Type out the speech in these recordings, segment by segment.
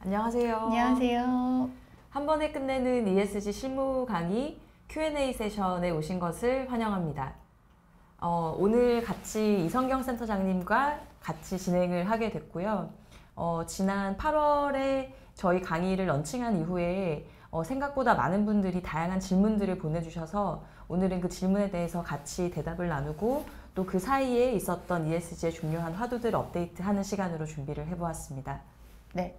안녕하세요. 안녕하세요. 한 번에 끝내는 ESG 실무 강의 Q&A 세션에 오신 것을 환영합니다. 오늘 같이 이성경 센터장님과 같이 진행을 하게 됐고요. 지난 8월에 저희 강의를 런칭한 이후에 생각보다 많은 분들이 다양한 질문들을 보내주셔서 오늘은 그 질문에 대해서 같이 대답을 나누고 또 그 사이에 있었던 ESG의 중요한 화두들 업데이트하는 시간으로 준비를 해보았습니다. 네.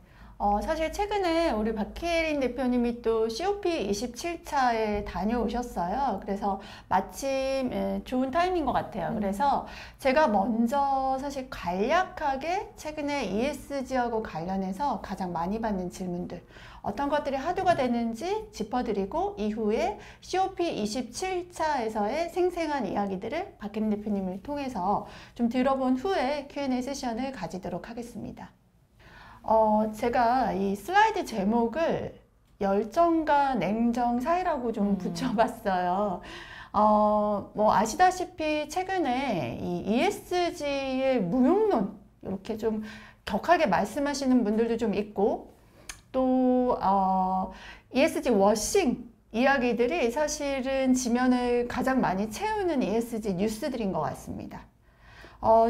사실 최근에 우리 박혜린 대표님이 또 COP 27차에 다녀오셨어요. 그래서 마침 좋은 타임인 것 같아요. 그래서 제가 먼저 사실 간략하게 최근에 ESG하고 관련해서 가장 많이 받는 질문들, 어떤 것들이 화두가 되는지 짚어드리고 이후에 COP 27차에서의 생생한 이야기들을 박혜린 대표님을 통해서 좀 들어본 후에 Q&A 세션을 가지도록 하겠습니다. 제가 이 슬라이드 제목을 열정과 냉정 사이라고 좀 붙여봤어요. 뭐 아시다시피 최근에 이 ESG의 무용론 이렇게 좀 격하게 말씀하시는 분들도 좀 있고 또 ESG 워싱 이야기들이 사실은 지면을 가장 많이 채우는 ESG 뉴스들인 것 같습니다.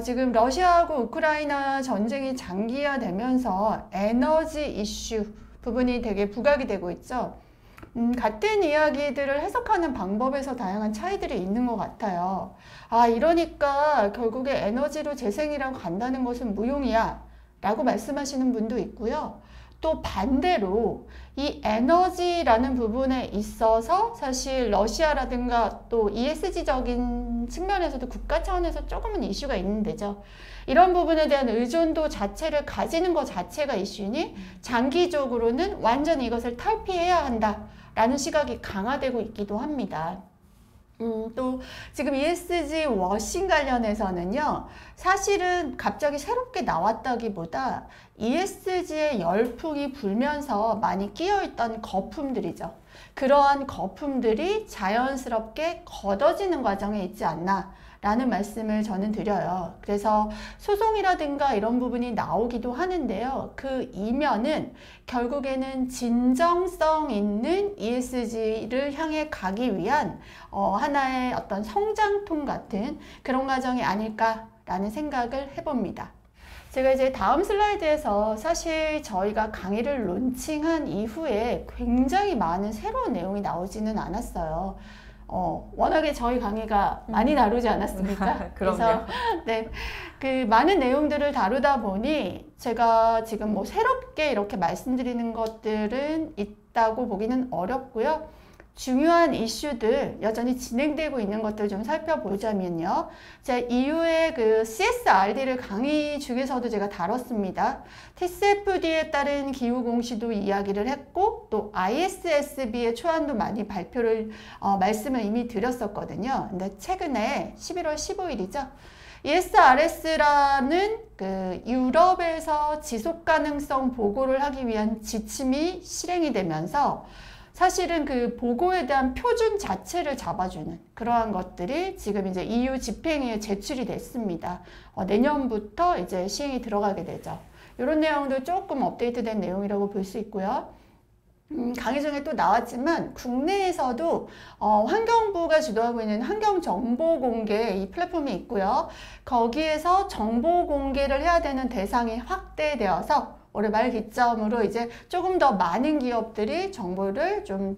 지금 러시아하고 우크라이나 전쟁이 장기화되면서 에너지 이슈 부분이 되게 부각이 되고 있죠. 같은 이야기들을 해석하는 방법에서 다양한 차이들이 있는 것 같아요. 이러니까 결국에 에너지로 재생이라고 간다는 것은 무용이야 라고 말씀하시는 분도 있고요. 또 반대로 이 에너지라는 부분에 있어서 사실 러시아라든가 또 ESG적인 측면에서도 국가 차원에서 조금은 이슈가 있는 데죠. 이런 부분에 대한 의존도 자체를 가지는 것 자체가 이슈니 장기적으로는 완전히 이것을 탈피해야 한다라는 시각이 강화되고 있기도 합니다. 또 지금 ESG 워싱 관련해서는요, 사실은 갑자기 새롭게 나왔다기보다 ESG의 열풍이 불면서 많이 끼어있던 거품들이죠. 그러한 거품들이 자연스럽게 걷어지는 과정에 있지 않나 라는 말씀을 저는 드려요. 그래서 소송이라든가 이런 부분이 나오기도 하는데요. 그 이면은 결국에는 진정성 있는 ESG를 향해 가기 위한 하나의 어떤 성장통 같은 그런 과정이 아닐까라는 생각을 해봅니다. 제가 이제 다음 슬라이드에서 사실 저희가 강의를 론칭한 이후에 굉장히 많은 새로운 내용이 나오지는 않았어요. 워낙에 저희 강의가 많이 다루지 않았습니까? 그래서 네, 그 많은 내용들을 다루다 보니 제가 지금 뭐 새롭게 이렇게 말씀드리는 것들은 있다고 보기는 어렵고요. 중요한 이슈들 여전히 진행되고 있는 것들 좀 살펴보자면요. 제가 이후에 그 CSRD를 강의 중에서도 제가 다뤘습니다. TCFD에 따른 기후 공시도 이야기를 했고 또 ISSB의 초안도 많이 발표를 말씀을 이미 드렸었거든요. 근데 최근에 11월 15일이죠. ESRS라는 그 유럽에서 지속 가능성 보고를 하기 위한 지침이 실행이 되면서 사실은 그 보고에 대한 표준 자체를 잡아주는 그러한 것들이 지금 이제 EU 집행위에 제출이 됐습니다. 내년부터 이제 시행이 들어가게 되죠. 이런 내용도 조금 업데이트된 내용이라고 볼 수 있고요. 강의 중에 또 나왔지만 국내에서도 환경부가 주도하고 있는 환경정보공개 이 플랫폼이 있고요. 거기에서 정보 공개를 해야 되는 대상이 확대되어서 올해 말 기점으로 이제 조금 더 많은 기업들이 정보를 좀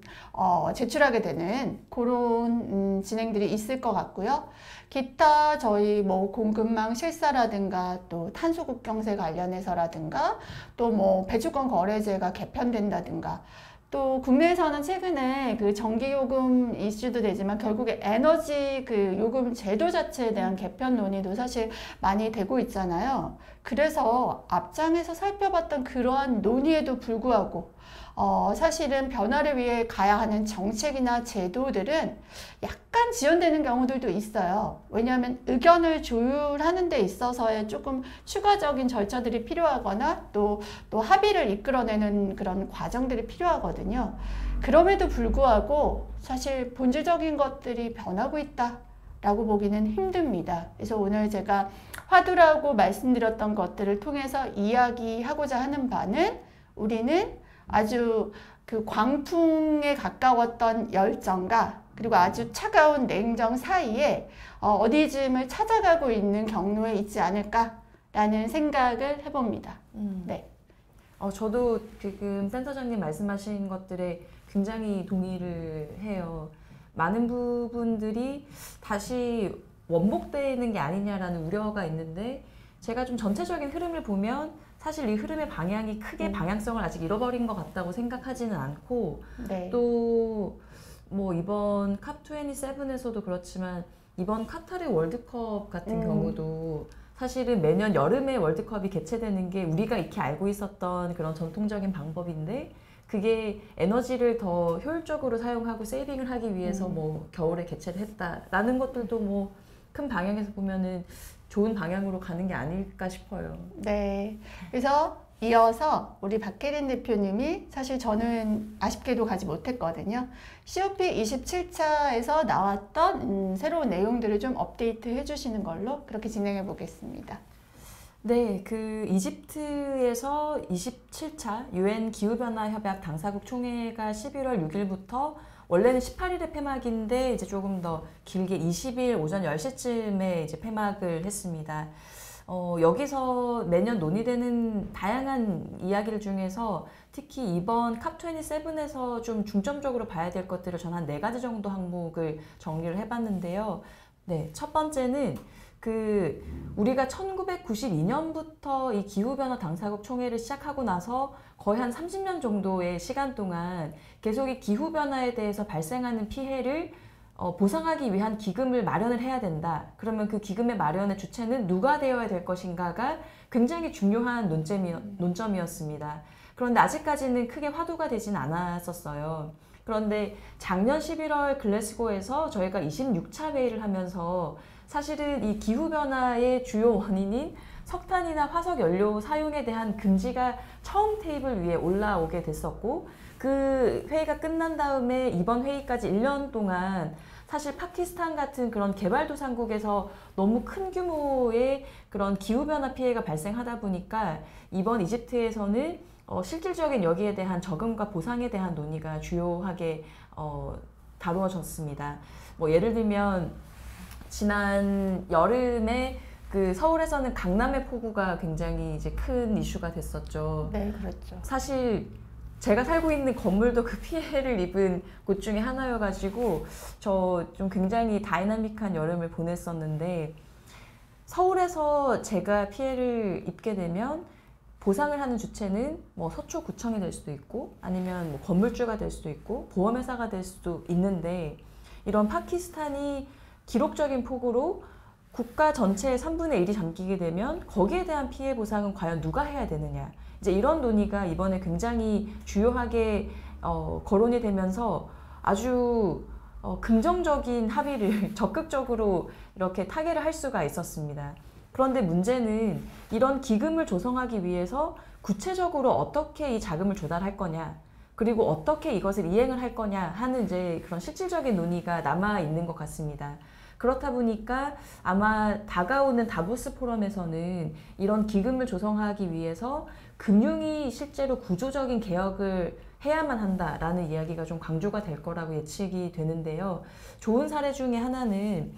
제출하게 되는 그런 진행들이 있을 것 같고요. 기타 저희 뭐 공급망 실사라든가 또 탄소국경세 관련해서라든가 또 뭐 배출권 거래제가 개편된다든가 또 국내에서는 최근에 그 전기요금 이슈도 되지만 결국에 에너지 그 요금 제도 자체에 대한 개편 논의도 사실 많이 되고 있잖아요. 그래서 앞장에서 살펴봤던 그러한 논의에도 불구하고 사실은 변화를 위해 가야 하는 정책이나 제도들은 약간 지연되는 경우들도 있어요. 왜냐하면 의견을 조율하는 데 있어서의 조금 추가적인 절차들이 필요하거나 또 합의를 이끌어내는 그런 과정들이 필요하거든요. 그럼에도 불구하고 사실 본질적인 것들이 변하고 있다 라고 보기는 힘듭니다. 그래서 오늘 제가 화두라고 말씀드렸던 것들을 통해서 이야기하고자 하는 바는 우리는 아주 그 광풍에 가까웠던 열정과 그리고 아주 차가운 냉정 사이에 어디쯤을 찾아가고 있는 경로에 있지 않을까라는 생각을 해봅니다. 네. 저도 지금 센터장님 말씀하신 것들에 굉장히 동의를 해요. 많은 부분들이 다시 원복되는 게 아니냐라는 우려가 있는데, 제가 좀 전체적인 흐름을 보면 사실 이 흐름의 방향이 크게 방향성을 아직 잃어버린 것 같다고 생각하지는 않고, 네. 또 뭐 이번 캅27에서도 그렇지만 이번 카타르 월드컵 같은 경우도 사실은 매년 여름에 월드컵이 개최되는 게 우리가 익히 알고 있었던 그런 전통적인 방법인데, 그게 에너지를 더 효율적으로 사용하고 세이빙을 하기 위해서 뭐 겨울에 개최를 했다라는 것들도 뭐 큰 방향에서 보면은 좋은 방향으로 가는 게 아닐까 싶어요. 네. 그래서 이어서 우리 박혜린 대표님이, 사실 저는 아쉽게도 가지 못했거든요. COP 27차에서 나왔던 새로운 내용들을 좀 업데이트 해주시는 걸로 그렇게 진행해 보겠습니다. 네, 그 이집트에서 27차 UN 기후변화 협약 당사국 총회가 11월 6일부터 원래는 18일에 폐막인데 이제 조금 더 길게 20일 오전 10시쯤에 이제 폐막을 했습니다. 여기서 매년 논의되는 다양한 이야기들 중에서 특히 이번 캅27에서 좀 중점적으로 봐야 될 것들을 전 한 4가지 정도 항목을 정리를 해봤는데요. 네, 첫 번째는 우리가 1992년부터 이 기후변화 당사국 총회를 시작하고 나서 거의 한 30년 정도의 시간 동안 계속 이 기후변화에 대해서 발생하는 피해를 보상하기 위한 기금을 마련을 해야 된다. 그러면 그 기금의 마련의 주체는 누가 되어야 될 것인가가 굉장히 중요한 논점이었습니다. 그런데 아직까지는 크게 화두가 되진 않았었어요. 그런데 작년 11월 글래스고에서 저희가 26차 회의를 하면서 사실은 이 기후변화의 주요 원인인 석탄이나 화석 연료 사용에 대한 금지가 처음 테이블 위에 올라오게 됐었고, 그 회의가 끝난 다음에 이번 회의까지 1년 동안 사실 파키스탄 같은 그런 개발도상국에서 너무 큰 규모의 그런 기후변화 피해가 발생하다 보니까 이번 이집트에서는 실질적인 여기에 대한 저금과 보상에 대한 논의가 주요하게 다루어졌습니다. 뭐 예를 들면 지난 여름에 그 서울에서는 강남의 폭우가 굉장히 이제 큰 이슈가 됐었죠. 네, 그렇죠. 사실 제가 살고 있는 건물도 그 피해를 입은 곳 중에 하나여가지고 저 좀 굉장히 다이나믹한 여름을 보냈었는데, 서울에서 제가 피해를 입게 되면 보상을 하는 주체는 뭐 서초구청이 될 수도 있고 아니면 뭐 건물주가 될 수도 있고 보험회사가 될 수도 있는데, 이런 파키스탄이 기록적인 폭우로 국가 전체의 3분의 1이 잠기게 되면 거기에 대한 피해 보상은 과연 누가 해야 되느냐, 이제 이런 논의가 이번에 굉장히 주요하게 거론이 되면서 아주 긍정적인 합의를 적극적으로 이렇게 타결을 할 수가 있었습니다. 그런데 문제는 이런 기금을 조성하기 위해서 구체적으로 어떻게 이 자금을 조달할 거냐, 그리고 어떻게 이것을 이행을 할 거냐 하는 이제 그런 실질적인 논의가 남아 있는 것 같습니다. 그렇다 보니까 아마 다가오는 다보스 포럼에서는 이런 기금을 조성하기 위해서 금융이 실제로 구조적인 개혁을 해야만 한다라는 이야기가 좀 강조가 될 거라고 예측이 되는데요. 좋은 사례 중에 하나는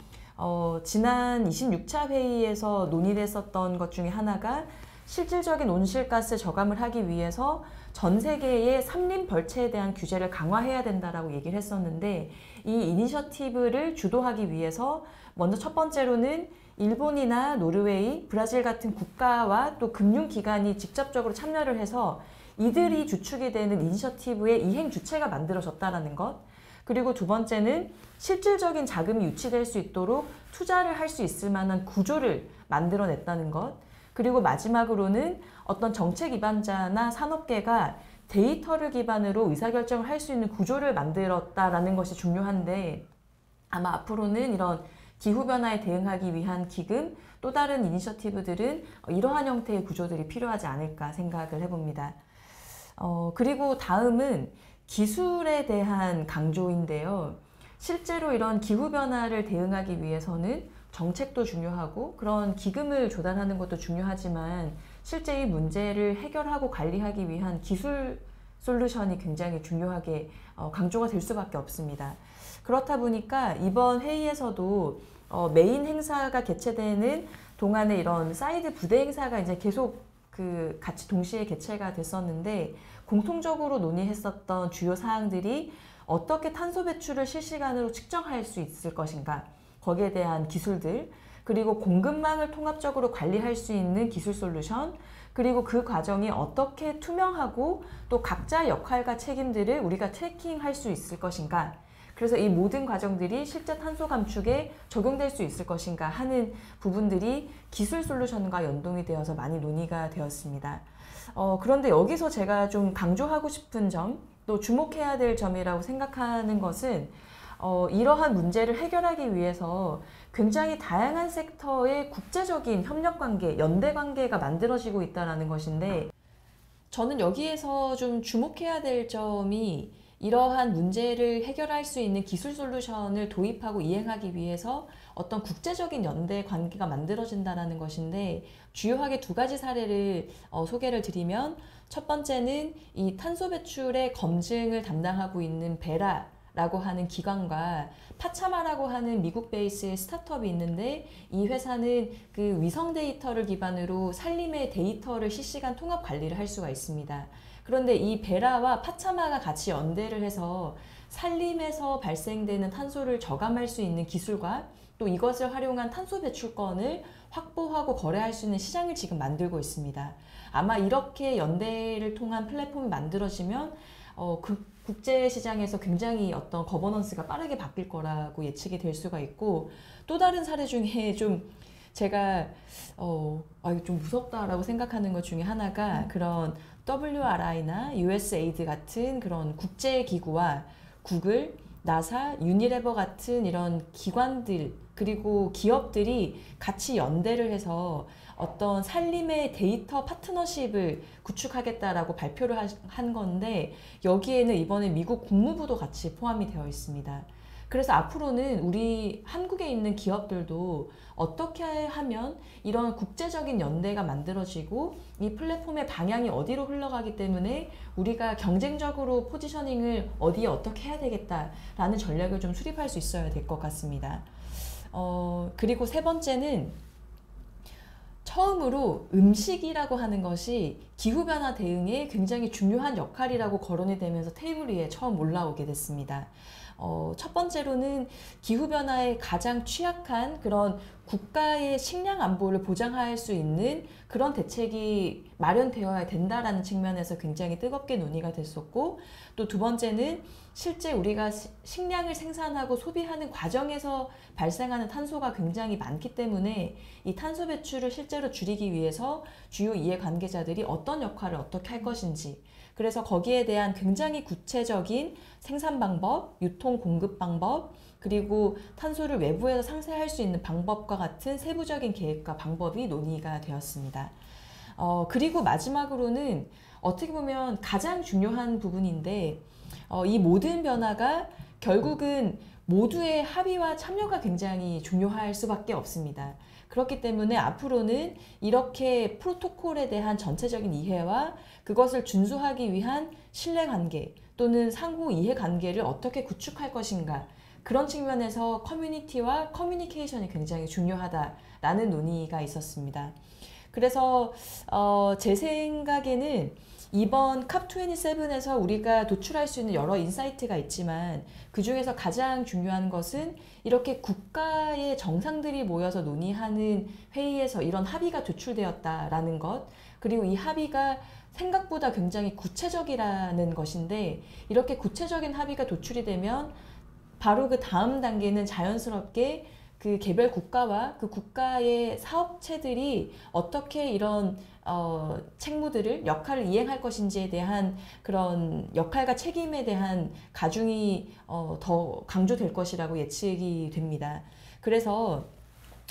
지난 26차 회의에서 논의됐었던 것 중에 하나가 실질적인 온실가스 저감을 하기 위해서 전 세계의 산림 벌채에 대한 규제를 강화해야 된다라고 얘기를 했었는데, 이 이니셔티브를 주도하기 위해서 먼저 첫 번째로는 일본이나 노르웨이, 브라질 같은 국가와 또 금융기관이 직접적으로 참여를 해서 이들이 주축이 되는 이니셔티브의 이행 주체가 만들어졌다는 것, 그리고 두 번째는 실질적인 자금이 유치될 수 있도록 투자를 할 수 있을 만한 구조를 만들어냈다는 것, 그리고 마지막으로는 어떤 정책 기반자나 산업계가 데이터를 기반으로 의사결정을 할 수 있는 구조를 만들었다라는 것이 중요한데, 아마 앞으로는 이런 기후변화에 대응하기 위한 기금, 또 다른 이니셔티브들은 이러한 형태의 구조들이 필요하지 않을까 생각을 해봅니다. 그리고 다음은 기술에 대한 강조인데요. 실제로 이런 기후변화를 대응하기 위해서는 정책도 중요하고 그런 기금을 조달하는 것도 중요하지만 실제 이 문제를 해결하고 관리하기 위한 기술 솔루션이 굉장히 중요하게 강조가 될 수밖에 없습니다. 그렇다 보니까 이번 회의에서도 메인 행사가 개최되는 동안에 이런 사이드 부대 행사가 이제 계속 같이 동시에 개최가 됐었는데 공통적으로 논의했었던 주요 사항들이 어떻게 탄소 배출을 실시간으로 측정할 수 있을 것인가, 거기에 대한 기술들, 그리고 공급망을 통합적으로 관리할 수 있는 기술 솔루션, 그리고 그 과정이 어떻게 투명하고 또 각자 역할과 책임들을 우리가 트래킹할 수 있을 것인가, 그래서 이 모든 과정들이 실제 탄소 감축에 적용될 수 있을 것인가 하는 부분들이 기술 솔루션과 연동이 되어서 많이 논의가 되었습니다. 그런데 여기서 제가 좀 강조하고 싶은 점, 또 주목해야 될 점이라고 생각하는 것은 이러한 문제를 해결하기 위해서 굉장히 다양한 섹터의 국제적인 협력관계, 연대관계가 만들어지고 있다는 것인데, 저는 여기에서 좀 주목해야 될 점이 이러한 문제를 해결할 수 있는 기술 솔루션을 도입하고 이행하기 위해서 어떤 국제적인 연대 관계가 만들어진다는 것인데, 주요하게 두 가지 사례를 소개를 드리면, 첫 번째는 이 탄소 배출의 검증을 담당하고 있는 베라라고 하는 기관과 파차마라고 하는 미국 베이스의 스타트업이 있는데, 이 회사는 그 위성 데이터를 기반으로 산림의 데이터를 실시간 통합 관리를 할 수가 있습니다. 그런데 이 베라와 파차마가 같이 연대를 해서 산림에서 발생되는 탄소를 저감할 수 있는 기술과 또 이것을 활용한 탄소 배출권을 확보하고 거래할 수 있는 시장을 지금 만들고 있습니다. 아마 이렇게 연대를 통한 플랫폼이 만들어지면 국제 시장에서 굉장히 어떤 거버넌스가 빠르게 바뀔 거라고 예측이 될 수가 있고, 또 다른 사례 중에 좀 제가 좀 무섭다라고 생각하는 것 중에 하나가 그런 WRI나 USAID 같은 그런 국제기구와 구글, 나사, 유니레버 같은 이런 기관들 그리고 기업들이 같이 연대를 해서 어떤 산림의 데이터 파트너십을 구축하겠다라고 발표를 한 건데, 여기에는 이번에 미국 국무부도 같이 포함이 되어 있습니다. 그래서 앞으로는 우리 한국에 있는 기업들도 어떻게 하면 이런 국제적인 연대가 만들어지고 이 플랫폼의 방향이 어디로 흘러가기 때문에 우리가 경쟁적으로 포지셔닝을 어디에 어떻게 해야 되겠다라는 전략을 좀 수립할 수 있어야 될 것 같습니다. 그리고 세 번째는 처음으로 음식이라고 하는 것이 기후변화 대응에 굉장히 중요한 역할이라고 거론이 되면서 테이블 위에 처음 올라오게 됐습니다. 첫 번째로는 기후변화에 가장 취약한 그런 국가의 식량 안보를 보장할 수 있는 그런 대책이 마련되어야 된다라는 측면에서 굉장히 뜨겁게 논의가 됐었고, 또 두 번째는 실제 우리가 식량을 생산하고 소비하는 과정에서 발생하는 탄소가 굉장히 많기 때문에 이 탄소 배출을 실제로 줄이기 위해서 주요 이해관계자들이 어떤 역할을 어떻게 할 것인지, 그래서 거기에 대한 굉장히 구체적인 생산 방법, 유통 공급 방법, 그리고 탄소를 외부에서 상쇄할 수 있는 방법과 같은 세부적인 계획과 방법이 논의가 되었습니다. 그리고 마지막으로는 어떻게 보면 가장 중요한 부분인데, 이 모든 변화가 결국은 모두의 합의와 참여가 굉장히 중요할 수밖에 없습니다. 그렇기 때문에 앞으로는 이렇게 프로토콜에 대한 전체적인 이해와 그것을 준수하기 위한 신뢰관계 또는 상호 이해관계를 어떻게 구축할 것인가, 그런 측면에서 커뮤니티와 커뮤니케이션이 굉장히 중요하다라는 논의가 있었습니다. 그래서 제 생각에는 이번 컵27에서 우리가 도출할 수 있는 여러 인사이트가 있지만, 그 중에서 가장 중요한 것은 이렇게 국가의 정상들이 모여서 논의하는 회의에서 이런 합의가 도출되었다라는 것, 그리고 이 합의가 생각보다 굉장히 구체적이라는 것인데, 이렇게 구체적인 합의가 도출이 되면 바로 그 다음 단계는 자연스럽게 그 개별 국가와 그 국가의 사업체들이 어떻게 이런 책무들을, 역할을 이행할 것인지에 대한 그런 역할과 책임에 대한 가중이 더 강조될 것이라고 예측이 됩니다. 그래서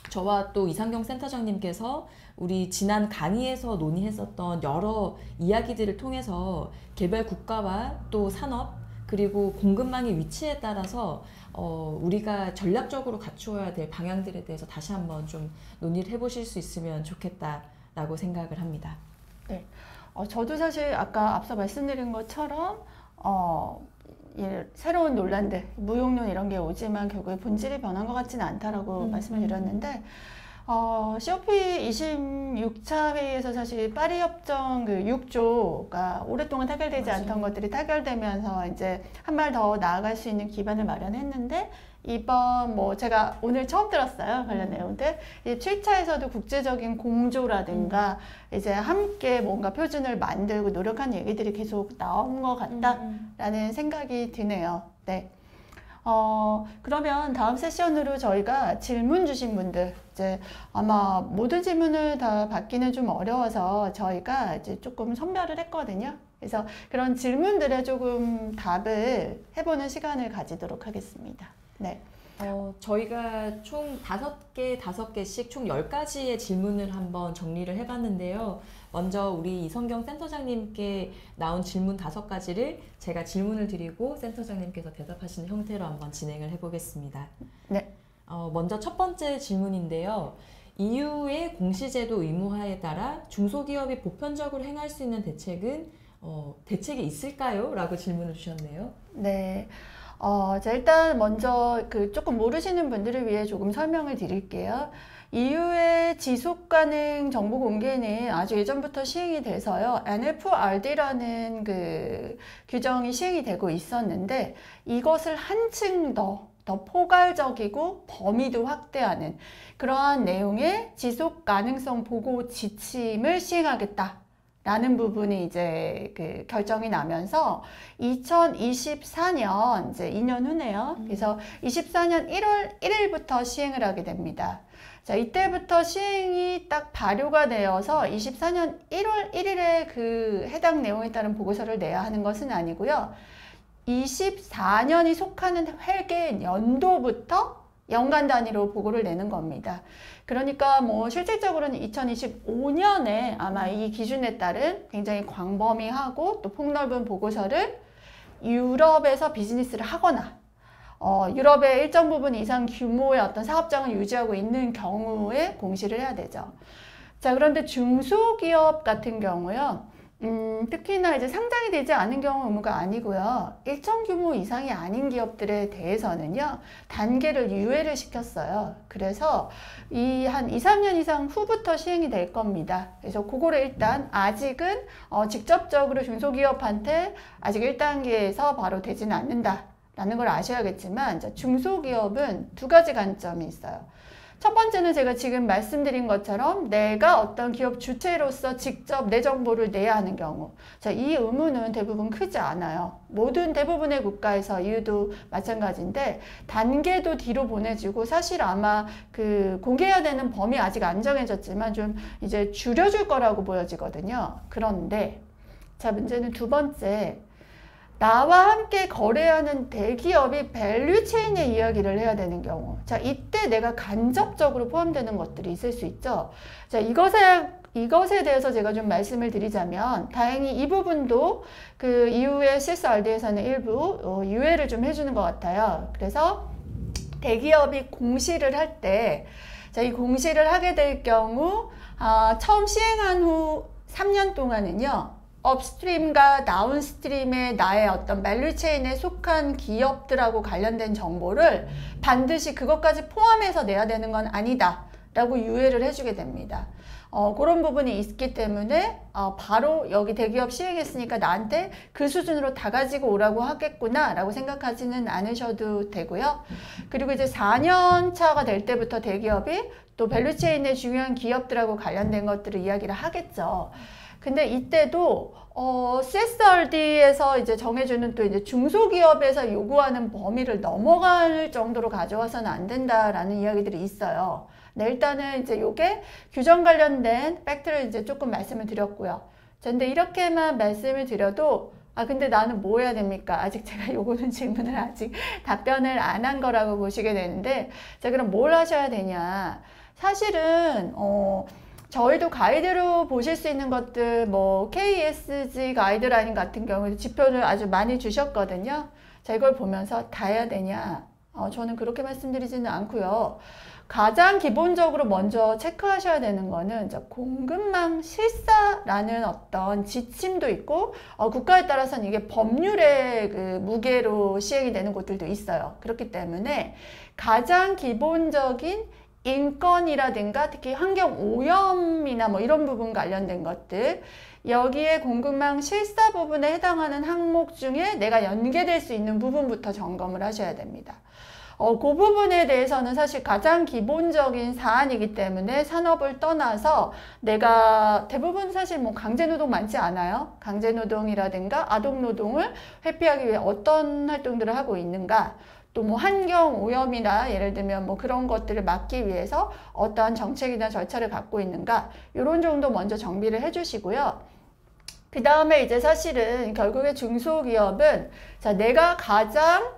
저와 또 이상경 센터장님께서 우리 지난 강의에서 논의했었던 여러 이야기들을 통해서 개별 국가와 또 산업, 그리고 공급망의 위치에 따라서 우리가 전략적으로 갖추어야 될 방향들에 대해서 다시 한번 좀 논의를 해보실 수 있으면 좋겠다라고 생각을 합니다. 네, 저도 사실 아까 앞서 말씀드린 것처럼 새로운 논란들, 무용론 이런 게 오지만 결국에 본질이 변한 것 같지는 않다라고 말씀을 드렸는데 COP 26차 회의에서 사실 파리 협정 그 6조가 오랫동안 타결되지 맞아요. 않던 것들이 타결되면서 이제 한 발 더 나아갈 수 있는 기반을 마련했는데 이번 제가 오늘 처음 들었어요. 관련 내용들. 7차에서도 국제적인 공조라든가 이제 함께 뭔가 표준을 만들고 노력한 얘기들이 계속 나온 것 같다라는 생각이 드네요. 네. 그러면 다음 세션으로 저희가 질문 주신 분들, 이제 아마 모든 질문을 다 받기는 좀 어려워서 저희가 이제 조금 선별을 했거든요. 그래서 그런 질문들에 조금 답을 해보는 시간을 가지도록 하겠습니다. 네. 저희가 총 5개씩 총 10가지의 질문을 한번 정리를 해봤는데요. 먼저 우리 이성경 센터장님께 나온 질문 5가지를 제가 질문을 드리고 센터장님께서 대답하시는 형태로 한번 진행을 해보겠습니다. 네. 먼저 첫 번째 질문인데요. EU의 공시제도 의무화에 따라 중소기업이 보편적으로 행할 수 있는 대책이 있을까요? 라고 질문을 주셨네요. 네. 자, 일단 먼저 조금 모르시는 분들을 위해 조금 설명을 드릴게요. EU의 지속가능 정보 공개는 아주 예전부터 시행이 돼서요. NFRD라는 그 규정이 시행이 되고 있었는데 이것을 한층 더 포괄적이고 범위도 확대하는 그러한 내용의 지속 가능성 보고 지침을 시행하겠다. 라는 부분이 이제 결정이 나면서 2024년 이제 2년 후네요. 그래서 24년 1월 1일부터 시행을 하게 됩니다. 자, 이때부터 시행이 딱 발효가 되어서 24년 1월 1일에 그 해당 내용에 따른 보고서를 내야 하는 것은 아니고요. 24년이 속하는 회계 연도부터 연간 단위로 보고를 내는 겁니다. 그러니까 실질적으로는 2025년에 아마 이 기준에 따른 굉장히 광범위하고 또 폭넓은 보고서를 유럽에서 비즈니스를 하거나 유럽의 일정 부분 이상 규모의 어떤 사업장을 유지하고 있는 경우에 공시를 해야 되죠. 자, 그런데 중소기업 같은 경우요. 특히나 이제 상장이 되지 않은 경우 의무가 아니고요. 일정 규모 이상이 아닌 기업들에 대해서는요, 단계를 유예를 시켰어요. 그래서 한 2, 3년 이상 후부터 시행이 될 겁니다. 그래서 그거를 일단 아직은 직접적으로 중소기업한테 아직 1단계에서 바로 되지는 않는다라는 걸 아셔야겠지만, 중소기업은 2가지 관점이 있어요. 첫 번째는 제가 지금 말씀드린 것처럼 내가 어떤 기업 주체로서 직접 내 정보를 내야 하는 경우. 자, 이 의무는 대부분 크지 않아요. 대부분의 국가에서 EU도 마찬가지인데 단계도 뒤로 보내지고 사실 아마 공개해야 되는 범위 아직 안 정해졌지만 좀 이제 줄여줄 거라고 보여지거든요. 그런데 자, 문제는 두 번째. 나와 함께 거래하는 대기업이 밸류체인의 이야기를 해야 되는 경우. 자, 이때 내가 간접적으로 포함되는 것들이 있을 수 있죠. 자, 이것에 대해서 제가 좀 말씀을 드리자면, 다행히 이 부분도 이후에 CSRD에서는 일부 유예를 좀 해주는 것 같아요. 그래서 대기업이 공시를 할 때, 자, 이 공시를 하게 될 경우, 처음 시행한 후 3년 동안은요, 업스트림과 다운스트림의 나의 어떤 밸류체인에 속한 기업들하고 관련된 정보를 반드시 그것까지 포함해서 내야 되는 건 아니다 라고 유예를 해주게 됩니다. 그런 부분이 있기 때문에 바로 여기 대기업 시행했으니까 나한테 그 수준으로 다 가지고 오라고 하겠구나 라고 생각하지는 않으셔도 되고요. 그리고 이제 4년 차가 될 때부터 대기업이 또 밸류체인의 중요한 기업들하고 관련된 것들을 이야기를 하겠죠. 근데 이때도 CSRD에서 이제 정해주는 또 이제 중소기업에서 요구하는 범위를 넘어갈 정도로 가져와서는 안 된다라는 이야기들이 있어요. 네, 일단은 이제 요게 규정 관련된 팩트를 이제 조금 말씀을 드렸고요. 근데 이렇게만 말씀을 드려도 근데 나는 뭐 해야 됩니까? 아직 제가 요거는 질문을 아직 답변을 안 한 거라고 보시게 되는데, 자, 그럼 뭘 하셔야 되냐? 사실은 저희도 가이드로 보실 수 있는 것들, 뭐 KESG 가이드라인 같은 경우에 지표를 아주 많이 주셨거든요. 자, 이걸 보면서 다 해야 되냐? 저는 그렇게 말씀드리지는 않고요. 가장 기본적으로 먼저 체크하셔야 되는 거는 공급망 실사라는 어떤 지침도 있고, 국가에 따라서는 이게 법률의 그 무게로 시행이 되는 곳들도 있어요. 그렇기 때문에 가장 기본적인 인건이라든가 특히 환경 오염이나 뭐 이런 부분 관련된 것들, 여기에 공급망 실사 부분에 해당하는 항목 중에 내가 연계될 수 있는 부분부터 점검을 하셔야 됩니다. 그 부분에 대해서는 사실 가장 기본적인 사안이기 때문에 산업을 떠나서 내가 대부분 사실 뭐 강제노동 많지 않아요. 강제노동이라든가 아동노동을 회피하기 위해 어떤 활동들을 하고 있는가, 또 뭐 환경 오염이나 예를 들면 뭐 그런 것들을 막기 위해서 어떠한 정책이나 절차를 갖고 있는가, 이런 정도 먼저 정비를 해주시고요. 그 다음에 이제 사실은 결국에 중소기업은 자, 내가 가장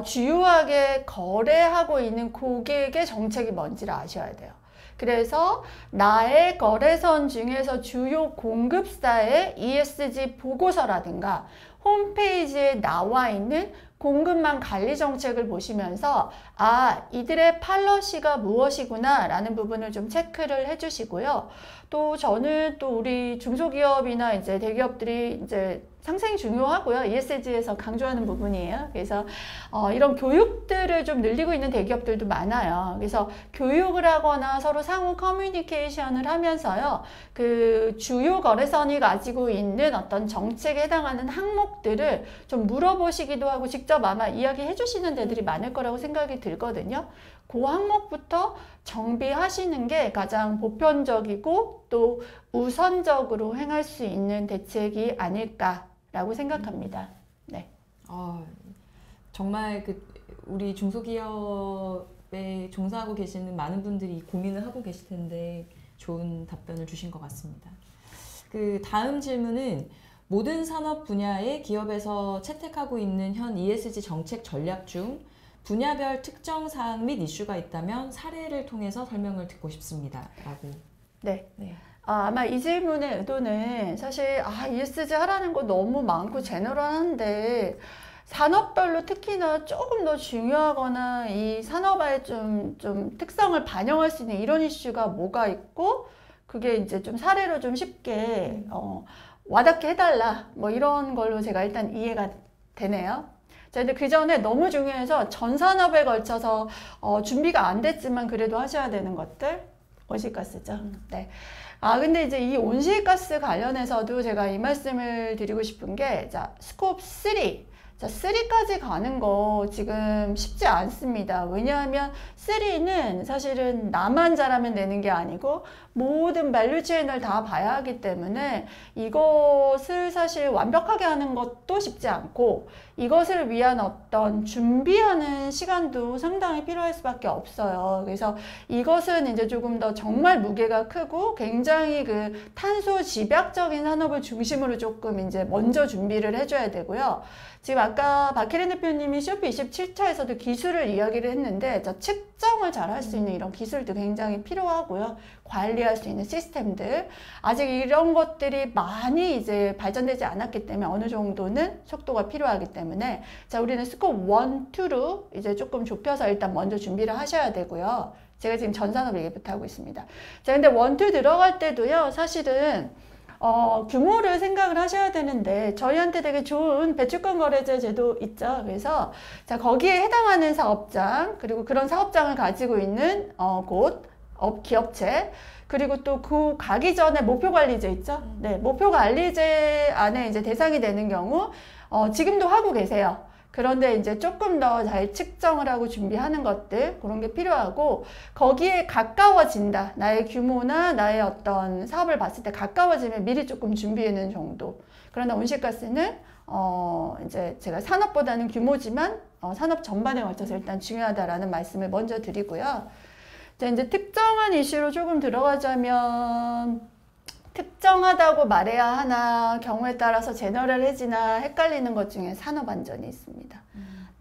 주요하게 거래하고 있는 고객의 정책이 뭔지를 아셔야 돼요. 그래서 나의 거래선 중에서 주요 공급사의 ESG 보고서라든가 홈페이지에 나와 있는 공급망 관리 정책을 보시면서 이들의 팔러시가 무엇이구나 라는 부분을 좀 체크를 해주시고요. 또 저는 또 우리 중소기업이나 이제 대기업들이 이제 상당히 중요하고요. ESG에서 강조하는 부분이에요. 그래서 이런 교육들을 좀 늘리고 있는 대기업들도 많아요. 그래서 교육을 하거나 서로 상호 커뮤니케이션을 하면서요. 그 주요 거래선이 가지고 있는 어떤 정책에 해당하는 항목들을 좀 물어보시기도 하고 직접 아마 이야기해 주시는 데들이 많을 거라고 생각이 들거든요. 그 항목부터 정비하시는 게 가장 보편적이고 또 우선적으로 행할 수 있는 대책이 아닐까라고 생각합니다. 네. 정말 우리 중소기업에 종사하고 계시는 많은 분들이 고민을 하고 계실 텐데 좋은 답변을 주신 것 같습니다. 그 다음 질문은 모든 산업 분야의 기업에서 채택하고 있는 현 ESG 정책 전략 중 분야별 특정 사항 및 이슈가 있다면 사례를 통해서 설명을 듣고 싶습니다. 라고. 네. 아마 이 질문의 의도는 사실 ESG 하라는 거 너무 많고 제너럴한데 산업별로 특히나 조금 더 중요하거나 이 산업의 좀 특성을 반영할 수 있는 이런 이슈가 뭐가 있고 그게 이제 좀 사례로 좀 쉽게 와닿게 해달라 뭐 이런 걸로 제가 일단 이해가 되네요. 자, 근데 그 전에 너무 중요해서 전 산업에 걸쳐서 준비가 안 됐지만 그래도 하셔야 되는 것들, 온실가스죠. 네. 근데 이제 이 온실가스 관련해서도 제가 이 말씀을 드리고 싶은 게, 자, 스콥 3. 자, 3까지 가는 거 지금 쉽지 않습니다. 왜냐하면 3는 사실은 나만 잘하면 되는 게 아니고 모든 밸류체인을 다 봐야 하기 때문에 이것을 사실 완벽하게 하는 것도 쉽지 않고 이것을 위한 어떤 준비하는 시간도 상당히 필요할 수밖에 없어요. 그래서 이것은 이제 조금 더 정말 무게가 크고 굉장히 그 탄소 집약적인 산업을 중심으로 조금 이제 먼저 준비를 해줘야 되고요. 지금 아까 박혜린 대표님이 쇼피 27차에서도 기술을 이야기를 했는데 측정을 잘 할 수 있는 이런 기술도 굉장히 필요하고요. 관리할 수 있는 시스템들. 아직 이런 것들이 많이 이제 발전되지 않았기 때문에 어느 정도는 속도가 필요하기 때문에 자, 우리는 스콥 1, 2로 이제 조금 좁혀서 일단 먼저 준비를 하셔야 되고요. 제가 지금 전산업 얘기부터 하고 있습니다. 자, 근데 1, 2 들어갈 때도요. 사실은 규모를 생각을 하셔야 되는데 저희한테 되게 좋은 배출권 거래제 제도 있죠. 그래서 자, 거기에 해당하는 사업장 그리고 그런 사업장을 가지고 있는 기업체 그리고 또 그 가기 전에 목표관리제 있죠. 네, 목표관리제 안에 이제 대상이 되는 경우 지금도 하고 계세요. 그런데 이제 조금 더 잘 측정을 하고 준비하는 것들 그런 게 필요하고 거기에 가까워진다. 나의 규모나 나의 어떤 사업을 봤을 때 가까워지면 미리 조금 준비하는 정도. 그러나 온실가스는 이제 제가 산업보다는 규모지만 산업 전반에 걸쳐서 일단 중요하다라는 말씀을 먼저 드리고요. 자, 이제 특정한 이슈로 조금 들어가자면 특정하다고 말해야 하나 경우에 따라서 제너럴해지나 헷갈리는 것 중에 산업안전이 있습니다.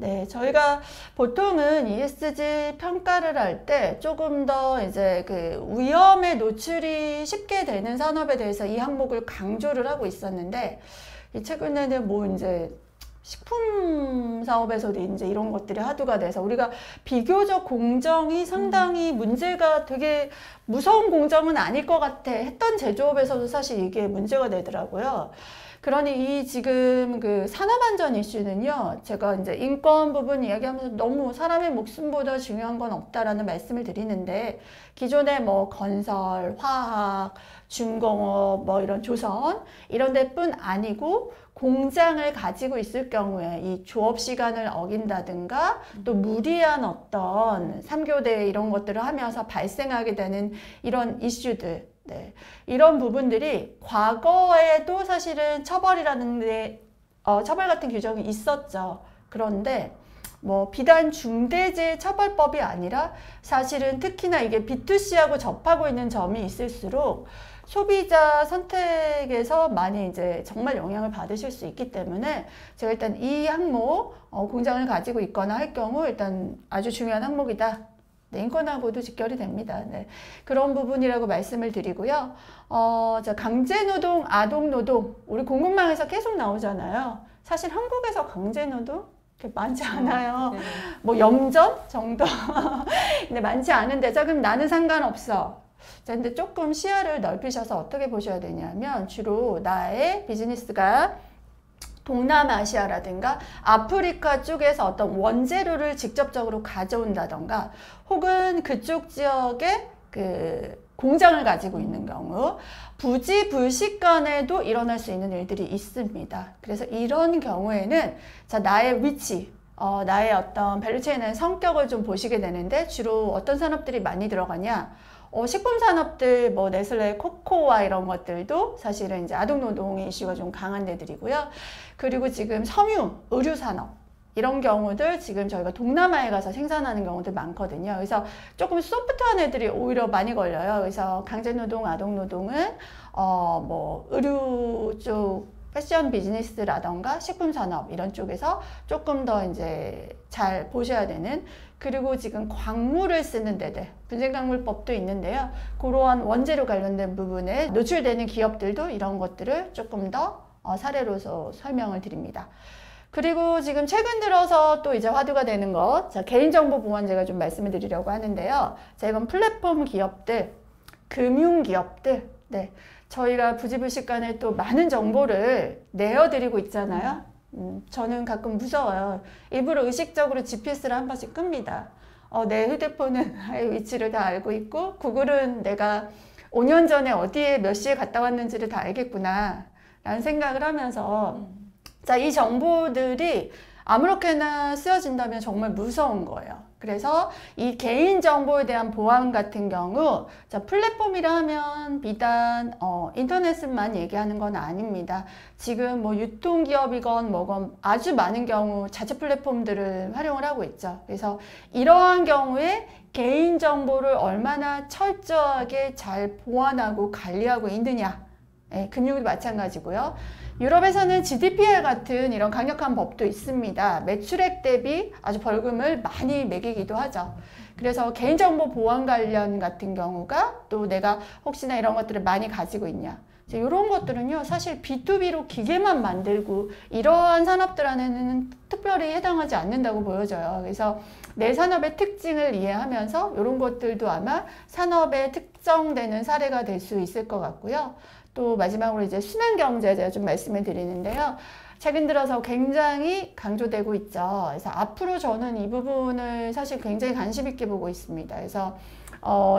네, 저희가 보통은 ESG 평가를 할 때 조금 더 이제 그 위험에 노출이 쉽게 되는 산업에 대해서 이 항목을 강조를 하고 있었는데, 최근에는 뭐 이제 식품 사업에서도 이제 이런 것들이 화두가 돼서 우리가 비교적 공정이 상당히 문제가 되게 무서운 공정은 아닐 것 같아 했던 제조업에서도 사실 이게 문제가 되더라고요. 그러니 이 지금 그 산업안전 이슈는요, 제가 이제 인권 부분 이야기하면서 너무 사람의 목숨보다 중요한 건 없다라는 말씀을 드리는데, 기존에 뭐 건설, 화학, 중공업, 뭐 이런 조선 이런 데뿐 아니고 공장을 가지고 있을 경우에 이 조업 시간을 어긴다든가 또 무리한 어떤 3교대 이런 것들을 하면서 발생하게 되는 이런 이슈들, 네, 이런 부분들이 과거에도 사실은 처벌이라는 데 처벌 같은 규정이 있었죠. 그런데 뭐 비단 중대재해처벌법이 아니라 사실은 특히나 이게 B2C하고 접하고 있는 점이 있을수록 소비자 선택에서 많이 이제 정말 영향을 받으실 수 있기 때문에 제가 일단 이 항목 공장을 가지고 있거나 할 경우 일단 아주 중요한 항목이다. 네, 인권하고도 직결이 됩니다. 네, 그런 부분이라고 말씀을 드리고요. 자, 강제노동, 아동노동 우리 공급망에서 계속 나오잖아요. 사실 한국에서 강제노동 그렇게 많지 않아요. 뭐 염전 정도 근데 많지 않은데 자 그럼 나는 상관없어. 자, 근데 조금 시야를 넓히셔서 어떻게 보셔야 되냐면 주로 나의 비즈니스가 동남아시아라든가 아프리카 쪽에서 어떤 원재료를 직접적으로 가져온다던가 혹은 그쪽 지역에 그 공장을 가지고 있는 경우 부지불식간에도 일어날 수 있는 일들이 있습니다. 그래서 이런 경우에는 자 나의 위치 나의 어떤 밸류체인의 성격을 좀 보시게 되는데 주로 어떤 산업들이 많이 들어가냐 식품 산업들 뭐 네슬레 코코아 이런 것들도 사실은 이제 아동노동의 이슈가 좀 강한 데들이고요. 그리고 지금 섬유, 의류 산업 이런 경우들 지금 저희가 동남아에 가서 생산하는 경우들 많거든요. 그래서 조금 소프트한 애들이 오히려 많이 걸려요. 그래서 강제노동, 아동노동은 뭐 의류 쪽 패션 비즈니스라던가 식품 산업 이런 쪽에서 조금 더 이제 잘 보셔야 되는 그리고 지금 광물을 쓰는 데들 분쟁광물법도 있는데요. 그러한 원재료 관련된 부분에 노출되는 기업들도 이런 것들을 조금 더 사례로서 설명을 드립니다. 그리고 지금 최근 들어서 또 이제 화두가 되는 것, 자, 개인정보 보안 제가 좀 말씀을 드리려고 하는데요. 자, 이건 플랫폼 기업들, 금융 기업들, 네. 저희가 부지불식간에 또 많은 정보를 내어드리고 있잖아요. 저는 가끔 무서워요. 일부러 의식적으로 GPS를 한 번씩 끕니다. 내 휴대폰은 나의 위치를 다 알고 있고 구글은 내가 5년 전에 어디에 몇 시에 갔다 왔는지를 다 알겠구나 라는 생각을 하면서 자, 이 정보들이 아무렇게나 쓰여진다면 정말 무서운 거예요. 그래서 이 개인정보에 대한 보안 같은 경우 자, 플랫폼이라 하면 비단 인터넷만 얘기하는 건 아닙니다. 지금 뭐 유통기업이건 뭐건 아주 많은 경우 자체 플랫폼들을 활용을 하고 있죠. 그래서 이러한 경우에 개인정보를 얼마나 철저하게 잘 보안하고 관리하고 있느냐. 네, 금융도 마찬가지고요. 유럽에서는 GDPR 같은 이런 강력한 법도 있습니다. 매출액 대비 아주 벌금을 많이 매기기도 하죠. 그래서 개인정보 보안 관련 같은 경우가 또 내가 혹시나 이런 것들을 많이 가지고 있냐. 이런 것들은요, 사실 B2B로 기계만 만들고 이러한 산업들 안에는 특별히 해당하지 않는다고 보여져요. 그래서 내 산업의 특징을 이해하면서 이런 것들도 아마 산업에 특정되는 사례가 될 수 있을 것 같고요. 또 마지막으로 이제 순환경제 제가 좀 말씀을 드리는데요. 최근 들어서 굉장히 강조되고 있죠. 그래서 앞으로 저는 이 부분을 사실 굉장히 관심 있게 보고 있습니다. 그래서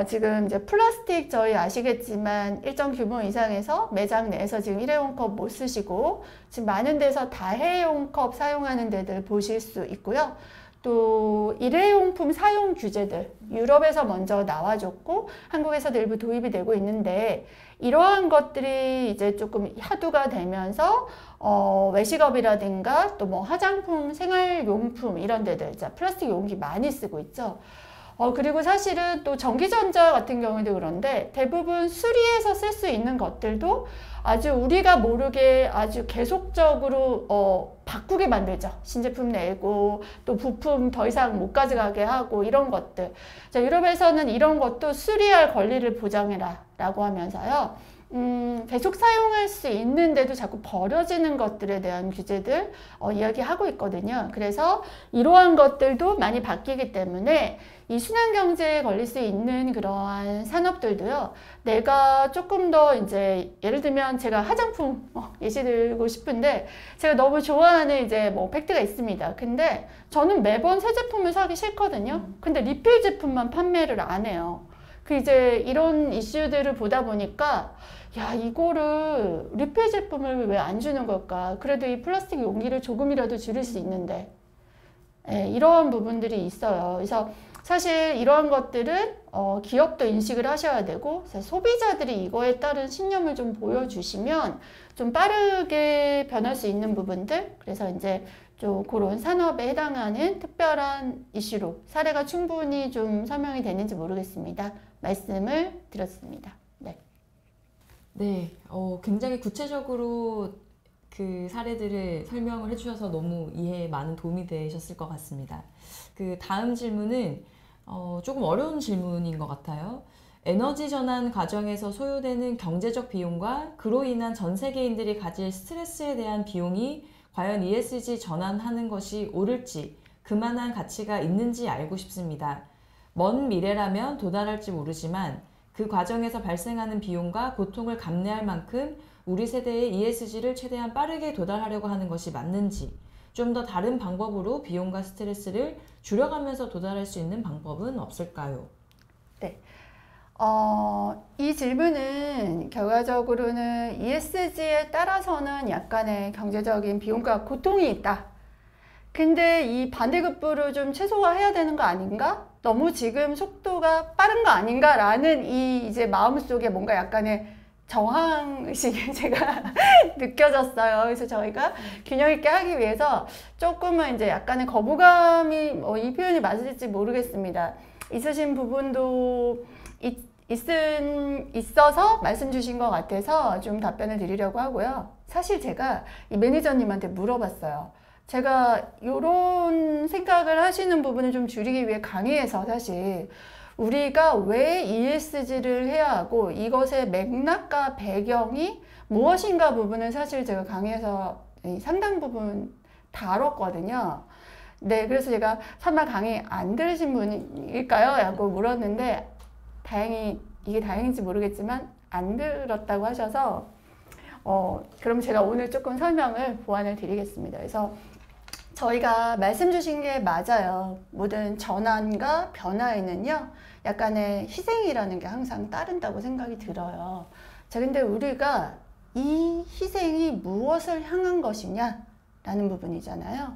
지금 이제 플라스틱 저희 아시겠지만 일정 규모 이상에서 매장 내에서 지금 일회용 컵 못 쓰시고 지금 많은 데서 다회용 컵 사용하는 데들 보실 수 있고요. 또 일회용품 사용 규제들 유럽에서 먼저 나와줬고 한국에서도 일부 도입이 되고 있는데 이러한 것들이 이제 조금 화두가 되면서 외식업이라든가 또 뭐 화장품, 생활용품 이런 데들 자 플라스틱 용기 많이 쓰고 있죠. 그리고 사실은 또 전기전자 같은 경우도 그런데 대부분 수리해서 쓸 수 있는 것들도 아주 우리가 모르게 아주 계속적으로 바꾸게 만들죠. 신제품 내고 또 부품 더 이상 못 가져가게 하고 이런 것들. 자, 유럽에서는 이런 것도 수리할 권리를 보장해라 라고 하면서요. 계속 사용할 수 있는데도 자꾸 버려지는 것들에 대한 규제들 이야기하고 있거든요. 그래서 이러한 것들도 많이 바뀌기 때문에 이 순환경제에 걸릴 수 있는 그러한 산업들도요. 내가 조금 더 이제 예를 들면 제가 화장품 예시 들고 싶은데 제가 너무 좋아하는 이제 뭐 팩트가 있습니다. 근데 저는 매번 새 제품을 사기 싫거든요. 근데 리필 제품만 판매를 안 해요. 그 이제 이런 이슈들을 보다 보니까 야, 이거를 리필 제품을 왜 안 주는 걸까? 그래도 이 플라스틱 용기를 조금이라도 줄일 수 있는데 이러한 부분들이 있어요. 그래서 사실 이러한 것들은 기업도 인식을 하셔야 되고 소비자들이 이거에 따른 신념을 좀 보여주시면 좀 빠르게 변할 수 있는 부분들, 그래서 이제 좀 그런 산업에 해당하는 특별한 이슈로 사례가 충분히 좀 설명이 되는지 모르겠습니다. 말씀을 드렸습니다. 네. 네, 굉장히 구체적으로 그 사례들을 설명을 해주셔서 너무 이해에 많은 도움이 되셨을 것 같습니다. 그 다음 질문은 조금 어려운 질문인 것 같아요. 에너지 전환 과정에서 소요되는 경제적 비용과 그로 인한 전 세계인들이 가질 스트레스에 대한 비용이 과연 ESG 전환하는 것이 옳을지, 그만한 가치가 있는지 알고 싶습니다. 먼 미래라면 도달할지 모르지만 그 과정에서 발생하는 비용과 고통을 감내할 만큼 우리 세대의 ESG를 최대한 빠르게 도달하려고 하는 것이 맞는지, 좀 더 다른 방법으로 비용과 스트레스를 줄여가면서 도달할 수 있는 방법은 없을까요? 네. 이 질문은 결과적으로는 ESG에 따라서는 약간의 경제적인 비용과 고통이 있다. 근데 이 반대급부를 좀 최소화해야 되는 거 아닌가? 너무 지금 속도가 빠른 거 아닌가? 라는 이 이제 마음속에 뭔가 약간의 저항의식이 제가 느껴졌어요. 그래서 저희가 균형 있게 하기 위해서 조금은 이제 약간의 거부감이 이 표현이 맞을지 모르겠습니다. 있으신 부분도 있어서 말씀 주신 것 같아서 좀 답변을 드리려고 하고요. 사실 제가 이 매니저님한테 물어봤어요. 제가 이런 생각을 하시는 부분을 좀 줄이기 위해 강의에서 사실 우리가 왜 ESG를 해야 하고 이것의 맥락과 배경이 무엇인가 부분을 사실 제가 강의에서 상당 부분 다뤘거든요. 네, 그래서 제가 설마 강의 안 들으신 분일까요? 라고 물었는데 다행히 이게 다행인지 모르겠지만 안 들었다고 하셔서 그럼 제가 오늘 조금 설명을 보완을 드리겠습니다. 그래서 저희가 말씀 주신 게 맞아요. 모든 전환과 변화에는요 약간의 희생이라는 게 항상 따른다고 생각이 들어요. 자, 근데 우리가 이 희생이 무엇을 향한 것이냐 라는 부분이잖아요.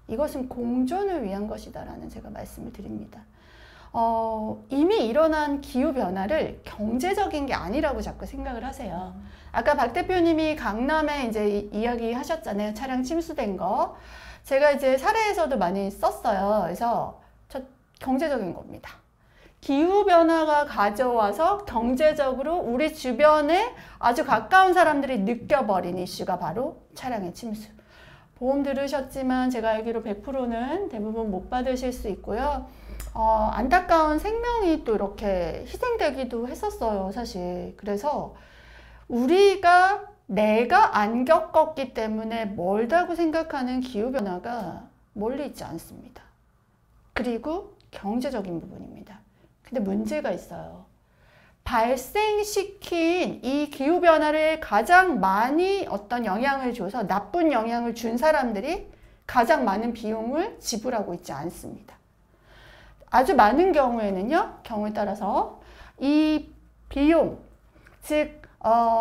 이것은 공존을 위한 것이다 라는 제가 말씀을 드립니다. 이미 일어난 기후변화를 경제적인 게 아니라고 자꾸 생각을 하세요. 아까 박 대표님이 강남에 이제 이야기 하셨잖아요. 차량 침수된 거. 제가 이제 사례에서도 많이 썼어요. 그래서 경제적인 겁니다. 기후변화가 가져와서 경제적으로 우리 주변에 아주 가까운 사람들이 느껴버린 이슈가 바로 차량의 침수. 보험 들으셨지만 제가 알기로 100%는 대부분 못 받으실 수 있고요. 안타까운 생명이 또 이렇게 희생되기도 했었어요, 사실. 그래서 내가 안 겪었기 때문에 멀다고 생각하는 기후변화가 멀리 있지 않습니다. 그리고 경제적인 부분입니다. 근데 문제가 있어요. 발생시킨 이 기후변화를 가장 많이 어떤 영향을 줘서 나쁜 영향을 준 사람들이 가장 많은 비용을 지불하고 있지 않습니다. 아주 많은 경우에는요, 경우에 따라서 이 비용, 즉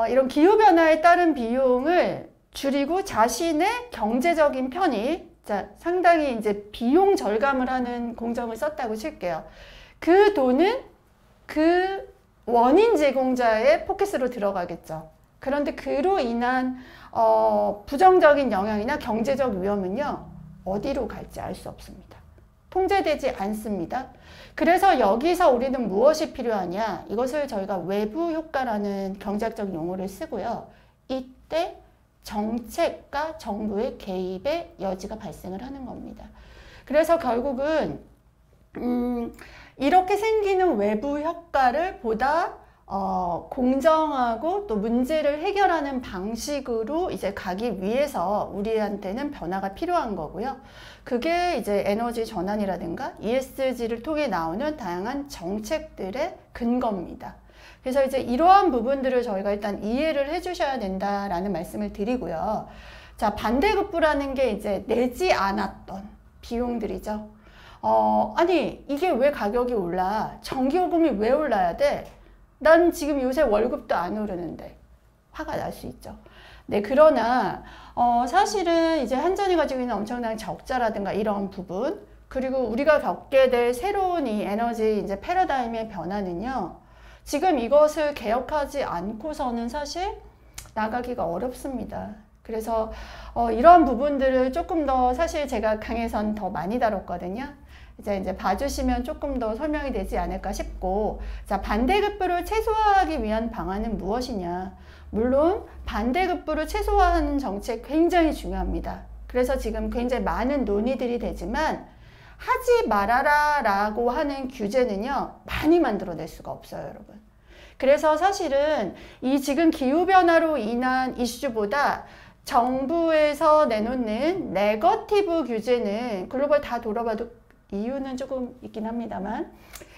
이런 기후변화에 따른 비용을 줄이고 자신의 경제적인 편익, 자, 상당히 이제 비용 절감을 하는 공정을 썼다고 칠게요. 그 돈은 그 원인 제공자의 포켓으로 들어가겠죠. 그런데 그로 인한 부정적인 영향이나 경제적 위험은요, 어디로 갈지 알 수 없습니다. 통제되지 않습니다. 그래서 여기서 우리는 무엇이 필요하냐? 이것을 저희가 외부 효과라는 경제학적 용어를 쓰고요. 이때 정책과 정부의 개입의 여지가 발생을 하는 겁니다. 그래서 결국은 이렇게 생기는 외부 효과를 보다 공정하고 또 문제를 해결하는 방식으로 이제 가기 위해서 우리한테는 변화가 필요한 거고요. 그게 이제 에너지 전환이라든가 ESG를 통해 나오는 다양한 정책들의 근거입니다. 그래서 이제 이러한 부분들을 저희가 일단 이해를 해 주셔야 된다라는 말씀을 드리고요. 자, 반대급부라는 게 이제 내지 않았던 비용들이죠. 아니, 이게 왜 가격이 올라? 전기요금이 왜 올라야 돼? 난 지금 요새 월급도 안 오르는데. 화가 날 수 있죠. 네, 그러나 사실은 이제 한전이 가지고 있는 엄청난 적자라든가 이런 부분, 그리고 우리가 겪게 될 새로운 이 에너지 이제 패러다임의 변화는요. 지금 이것을 개혁하지 않고서는 사실 나가기가 어렵습니다. 그래서 이러한 부분들을 조금 더 사실 제가 강의에선 더 많이 다뤘거든요. 이제 봐주시면 조금 더 설명이 되지 않을까 싶고, 자, 반대급부를 최소화하기 위한 방안은 무엇이냐? 물론 반대급부를 최소화하는 정책 굉장히 중요합니다. 그래서 지금 굉장히 많은 논의들이 되지만 하지 말아라 라고 하는 규제는요, 많이 만들어낼 수가 없어요, 여러분. 그래서 사실은 이 지금 기후변화로 인한 이슈보다 정부에서 내놓는 네거티브 규제는 글로벌 다 돌아봐도 이유는 조금 있긴 합니다만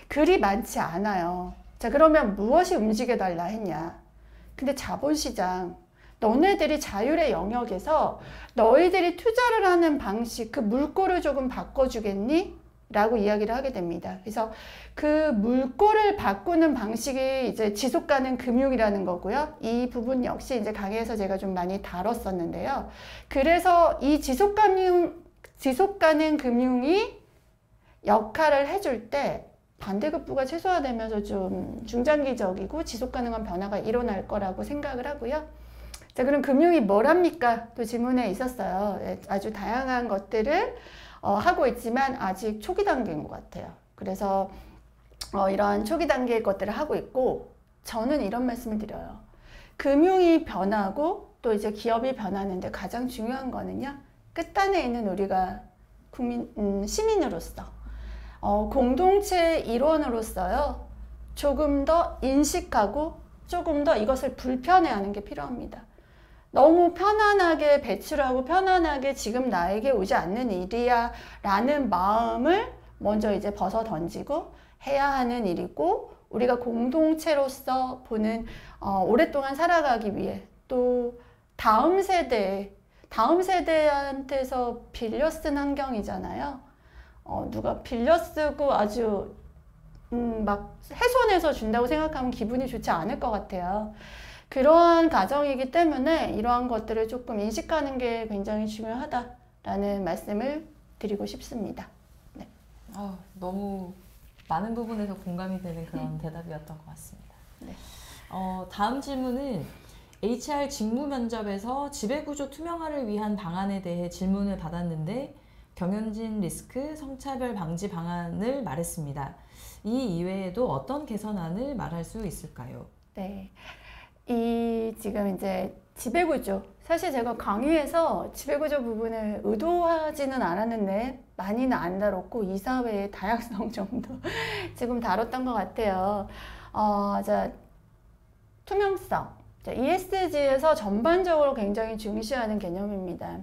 그리 많지 않아요. 자, 그러면 무엇이 움직여달라 했냐? 근데 자본시장, 너네들이 자율의 영역에서 너희들이 투자를 하는 방식, 그 물꼬를 조금 바꿔주겠니? 라고 이야기를 하게 됩니다. 그래서 그 물꼬를 바꾸는 방식이 이제 지속가능 금융이라는 거고요. 이 부분 역시 이제 강의에서 제가 좀 많이 다뤘었는데요. 그래서 이 지속가능 금융이 역할을 해줄 때 반대급부가 최소화되면서 좀 중장기적이고 지속가능한 변화가 일어날 거라고 생각을 하고요. 자, 그럼 금융이 뭘 합니까? 또 질문에 있었어요. 아주 다양한 것들을 하고 있지만 아직 초기 단계인 것 같아요. 그래서 이러한 초기 단계의 것들을 하고 있고, 저는 이런 말씀을 드려요. 금융이 변하고 또 이제 기업이 변하는데 가장 중요한 거는요, 끝단에 있는 우리가 시민으로서 공동체 일원으로서요, 조금 더 인식하고 조금 더 이것을 불편해하는 게 필요합니다. 너무 편안하게 배출하고 편안하게 지금 나에게 오지 않는 일이야 라는 마음을 먼저 이제 벗어 던지고 해야 하는 일이고, 우리가 공동체로서 보는 오랫동안 살아가기 위해 또 다음 세대한테서 빌려 쓴 환경이잖아요. 누가 빌려 쓰고 아주 막 훼손해서 준다고 생각하면 기분이 좋지 않을 것 같아요. 그러한 가정이기 때문에 이러한 것들을 조금 인식하는 게 굉장히 중요하다라는 말씀을 드리고 싶습니다. 네. 너무 많은 부분에서 공감이 되는 그런 대답이었던 것 같습니다. 네. 다음 질문은 HR 직무 면접에서 지배구조 투명화를 위한 방안에 대해 질문을 받았는데 경영진 리스크 성차별 방지 방안을 말했습니다. 이 이외에도 어떤 개선안을 말할 수 있을까요? 네. 지금 이제 지배구조, 사실 제가 강의에서 지배구조 부분을 의도하지는 않았는데 많이는 안 다뤘고 이사회의 다양성 정도 지금 다뤘던 것 같아요. 자, 투명성, 자, ESG에서 전반적으로 굉장히 중시하는 개념입니다.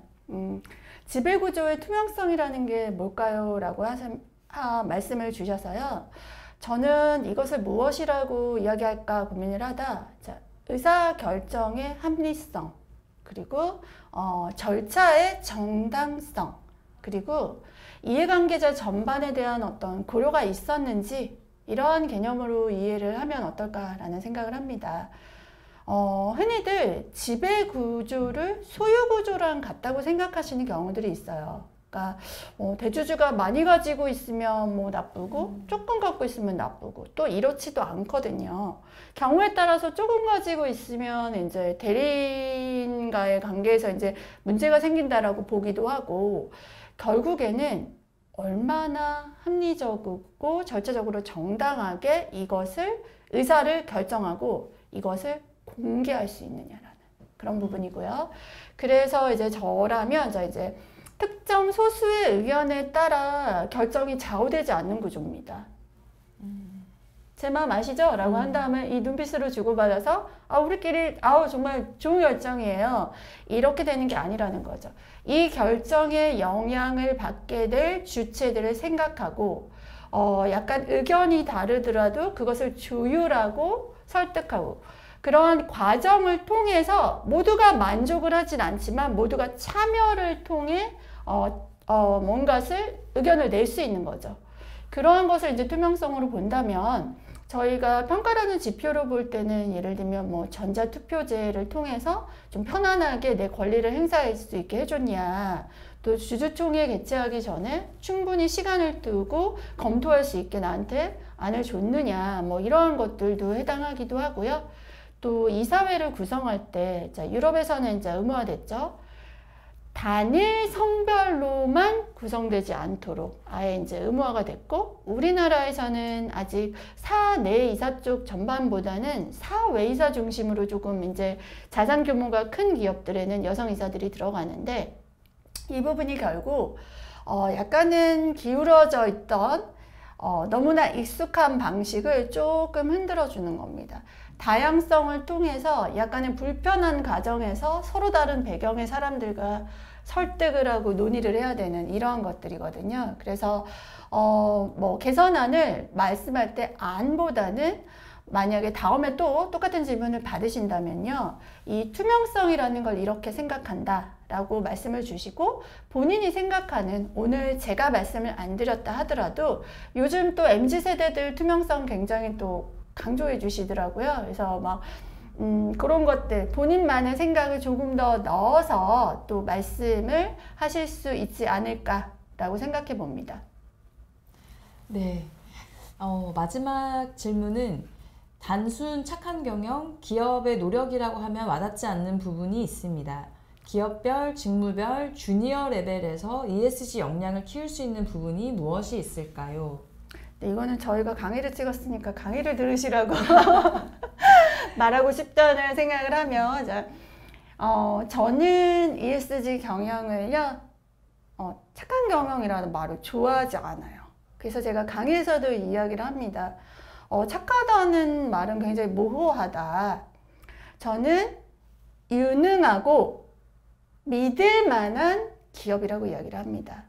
지배구조의 투명성이라는 게 뭘까요? 라고 말씀을 주셔서요. 저는 이것을 무엇이라고 이야기할까 고민을 하다, 자, 의사결정의 합리성, 그리고 절차의 정당성, 그리고 이해관계자 전반에 대한 어떤 고려가 있었는지 이러한 개념으로 이해를 하면 어떨까라는 생각을 합니다. 흔히들 지배구조를 소유구조랑 같다고 생각하시는 경우들이 있어요. 그러니까 대주주가 많이 가지고 있으면 뭐 나쁘고 조금 갖고 있으면 나쁘고 또 이렇지도 않거든요. 경우에 따라서 조금 가지고 있으면 이제 대리인과의 관계에서 이제 문제가 생긴다라고 보기도 하고, 결국에는 얼마나 합리적이고 절차적으로 정당하게 이것을 의사를 결정하고 이것을 공개할 수 있느냐라는 그런 부분이고요. 그래서 이제 저라면 이제 특정 소수의 의견에 따라 결정이 좌우되지 않는 구조입니다. 제 마음 아시죠? 라고 한 다음에 이 눈빛으로 주고받아서 우리끼리 정말 좋은 결정이에요. 이렇게 되는 게 아니라는 거죠. 이 결정에 영향을 받게 될 주체들을 생각하고 약간 의견이 다르더라도 그것을 조율하고 설득하고 그러한 과정을 통해서 모두가 만족을 하진 않지만 모두가 참여를 통해 뭔가를 의견을 낼 수 있는 거죠. 그러한 것을 이제 투명성으로 본다면 저희가 평가라는 지표로 볼 때는 예를 들면 뭐 전자투표제를 통해서 좀 편안하게 내 권리를 행사할 수 있게 해줬냐, 또 주주총회 개최하기 전에 충분히 시간을 두고 검토할 수 있게 나한테 안을 줬느냐, 뭐 이러한 것들도 해당하기도 하고요. 또 이사회를 구성할 때 유럽에서는 이제 의무화됐죠. 단일 성별로만 구성되지 않도록 아예 이제 의무화가 됐고, 우리나라에서는 아직 사내 이사 쪽 전반보다는 사외 이사 중심으로 조금 이제 자산 규모가 큰 기업들에는 여성 이사들이 들어가는데, 이 부분이 결국 약간은 기울어져 있던 너무나 익숙한 방식을 조금 흔들어 주는 겁니다. 다양성을 통해서 약간의 불편한 과정에서 서로 다른 배경의 사람들과 설득을 하고 논의를 해야 되는 이러한 것들이거든요. 그래서 뭐 개선안을 말씀할 때 안보다는 만약에 다음에 또 똑같은 질문을 받으신다면요, 이 투명성이라는 걸 이렇게 생각한다 라고 말씀을 주시고, 본인이 생각하는, 오늘 제가 말씀을 안 드렸다 하더라도 요즘 또 MZ세대들 투명성 굉장히 또 강조해 주시더라고요. 그래서 막 그런 것들 본인만의 생각을 조금 더 넣어서 또 말씀을 하실 수 있지 않을까라고 생각해 봅니다. 네. 마지막 질문은 단순 착한 경영, 기업의 노력이라고 하면 와닿지 않는 부분이 있습니다. 기업별, 직무별, 주니어 레벨에서 ESG 역량을 키울 수 있는 부분이 무엇이 있을까요? 네, 이거는 저희가 강의를 찍었으니까 강의를 들으시라고 말하고 싶다는 생각을 하면, 저는 ESG 경영을요, 착한 경영이라는 말을 좋아하지 않아요. 그래서 제가 강의에서도 이야기를 합니다. 착하다는 말은 굉장히 모호하다. 저는 유능하고 믿을 만한 기업이라고 이야기를 합니다.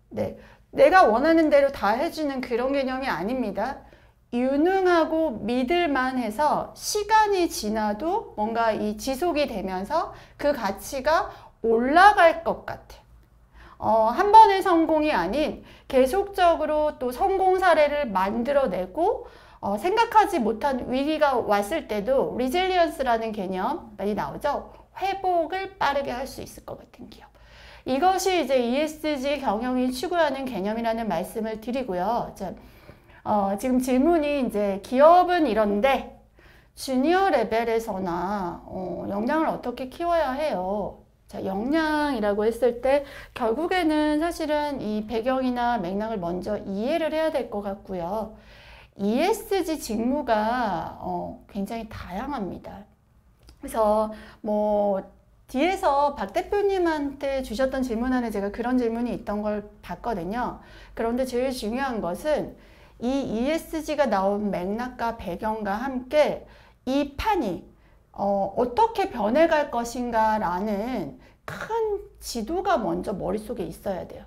네, 내가 원하는 대로 다 해주는 그런 개념이 아닙니다. 유능하고 믿을만해서 시간이 지나도 뭔가 이 지속이 되면서 그 가치가 올라갈 것 같아. 한 번의 성공이 아닌 계속적으로 또 성공 사례를 만들어내고, 생각하지 못한 위기가 왔을 때도 리질리언스라는 개념 많이 나오죠. 회복을 빠르게 할 수 있을 것 같은 기업. 이것이 이제 ESG 경영이 추구하는 개념이라는 말씀을 드리고요. 지금 질문이 이제 기업은 이런데 주니어 레벨에서나 역량을 어떻게 키워야 해요? 자, 역량이라고 했을 때 결국에는 사실은 이 배경이나 맥락을 먼저 이해를 해야 될 것 같고요. ESG 직무가 굉장히 다양합니다. 그래서 뭐 뒤에서 박 대표님한테 주셨던 질문 안에 제가 그런 질문이 있던 걸 봤거든요. 그런데 제일 중요한 것은 이 ESG가 나온 맥락과 배경과 함께 이 판이 어떻게 변해갈 것인가 라는 큰 지도가 먼저 머릿속에 있어야 돼요.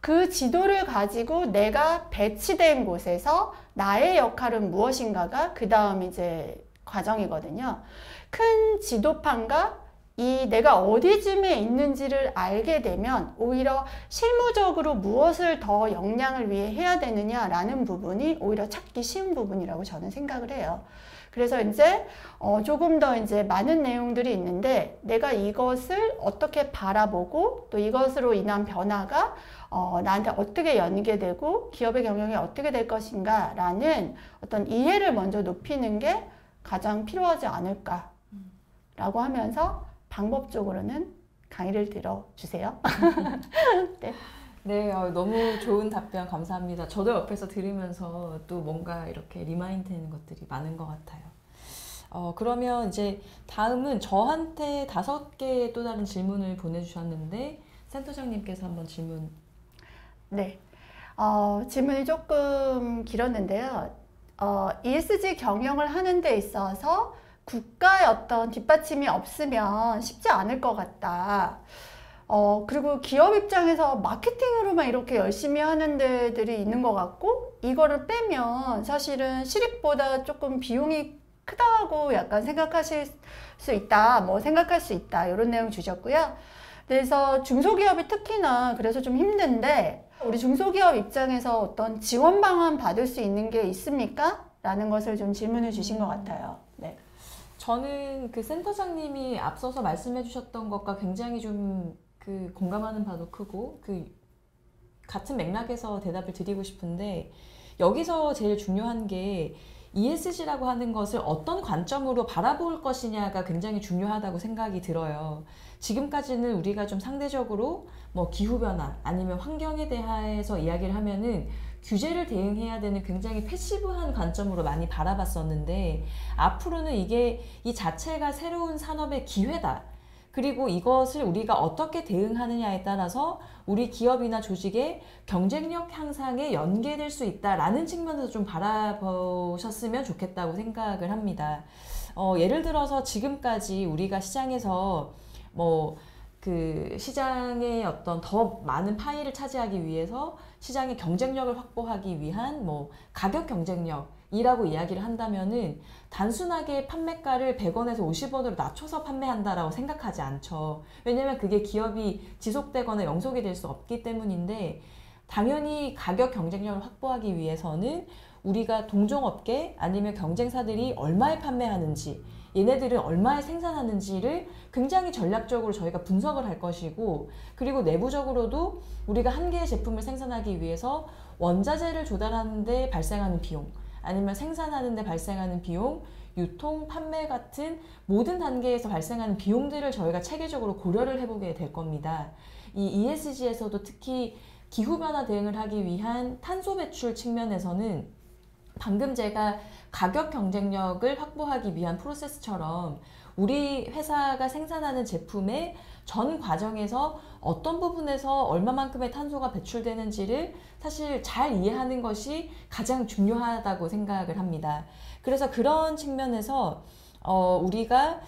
그 지도를 가지고 내가 배치된 곳에서 나의 역할은 무엇인가가 그 다음 이제 과정이거든요. 큰 지도판과 이 내가 어디쯤에 있는지를 알게 되면 오히려 실무적으로 무엇을 더 역량을 위해 해야 되느냐라는 부분이 오히려 찾기 쉬운 부분이라고 저는 생각을 해요. 그래서 이제 조금 더 이제 많은 내용들이 있는데 내가 이것을 어떻게 바라보고 또 이것으로 인한 변화가 나한테 어떻게 연계되고 기업의 경영이 어떻게 될 것인가 라는 어떤 이해를 먼저 높이는 게 가장 필요하지 않을까라고 하면서 방법적으로는 강의를 들어주세요. 네. 네, 너무 좋은 답변 감사합니다. 저도 옆에서 들으면서 또 뭔가 이렇게 리마인드 되는 것들이 많은 것 같아요. 그러면 이제 다음은 저한테 5개의 또 다른 질문을 보내주셨는데 센터장님께서 한번 질문. 네. 질문이 조금 길었는데요. ESG 경영을 하는 데 있어서 국가의 어떤 뒷받침이 없으면 쉽지 않을 것 같다. 그리고 기업 입장에서 마케팅으로만 이렇게 열심히 하는 데들이 있는 것 같고, 이거를 빼면 사실은 실익보다 조금 비용이 크다고 약간 생각하실 수 있다, 뭐 생각할 수 있다, 이런 내용 주셨고요. 그래서 중소기업이 특히나 그래서 좀 힘든데, 우리 중소기업 입장에서 어떤 지원 방안 받을 수 있는 게 있습니까? 라는 것을 좀 질문을 주신 것 같아요. 네. 저는 그 센터장님이 앞서서 말씀해 주셨던 것과 굉장히 좀 공감하는 바도 크고 같은 맥락에서 대답을 드리고 싶은데, 여기서 제일 중요한 게 ESG라고 하는 것을 어떤 관점으로 바라볼 것이냐가 굉장히 중요하다고 생각이 들어요. 지금까지는 우리가 좀 상대적으로 뭐 기후변화 아니면 환경에 대해서 이야기를 하면은 규제를 대응해야 되는 굉장히 패시브한 관점으로 많이 바라봤었는데, 앞으로는 이 자체가 새로운 산업의 기회다. 그리고 이것을 우리가 어떻게 대응하느냐에 따라서 우리 기업이나 조직의 경쟁력 향상에 연계될 수 있다라는 측면에서 좀 바라보셨으면 좋겠다고 생각을 합니다. 예를 들어서 지금까지 우리가 시장에서 시장의 어떤 더 많은 파이를 차지하기 위해서 시장의 경쟁력을 확보하기 위한 가격 경쟁력이라고 이야기를 한다면은 단순하게 판매가를 100원에서 50원으로 낮춰서 판매한다라고 생각하지 않죠. 왜냐면 그게 기업이 지속되거나 영속이 될 수 없기 때문인데, 당연히 가격 경쟁력을 확보하기 위해서는 우리가 동종업계 아니면 경쟁사들이 얼마에 판매하는지, 얘네들은 얼마에 생산하는지를 굉장히 전략적으로 저희가 분석을 할 것이고, 그리고 내부적으로도 우리가 한 개의 제품을 생산하기 위해서 원자재를 조달하는 데 발생하는 비용, 아니면 생산하는 데 발생하는 비용, 유통, 판매 같은 모든 단계에서 발생하는 비용들을 저희가 체계적으로 고려를 해보게 될 겁니다. 이 ESG에서도 특히 기후변화 대응을 하기 위한 탄소 배출 측면에서는 방금 제가 가격 경쟁력을 확보하기 위한 프로세스처럼 우리 회사가 생산하는 제품의 전 과정에서 어떤 부분에서 얼마만큼의 탄소가 배출되는지를 사실 잘 이해하는 것이 가장 중요하다고 생각을 합니다. 그래서 그런 측면에서 우리가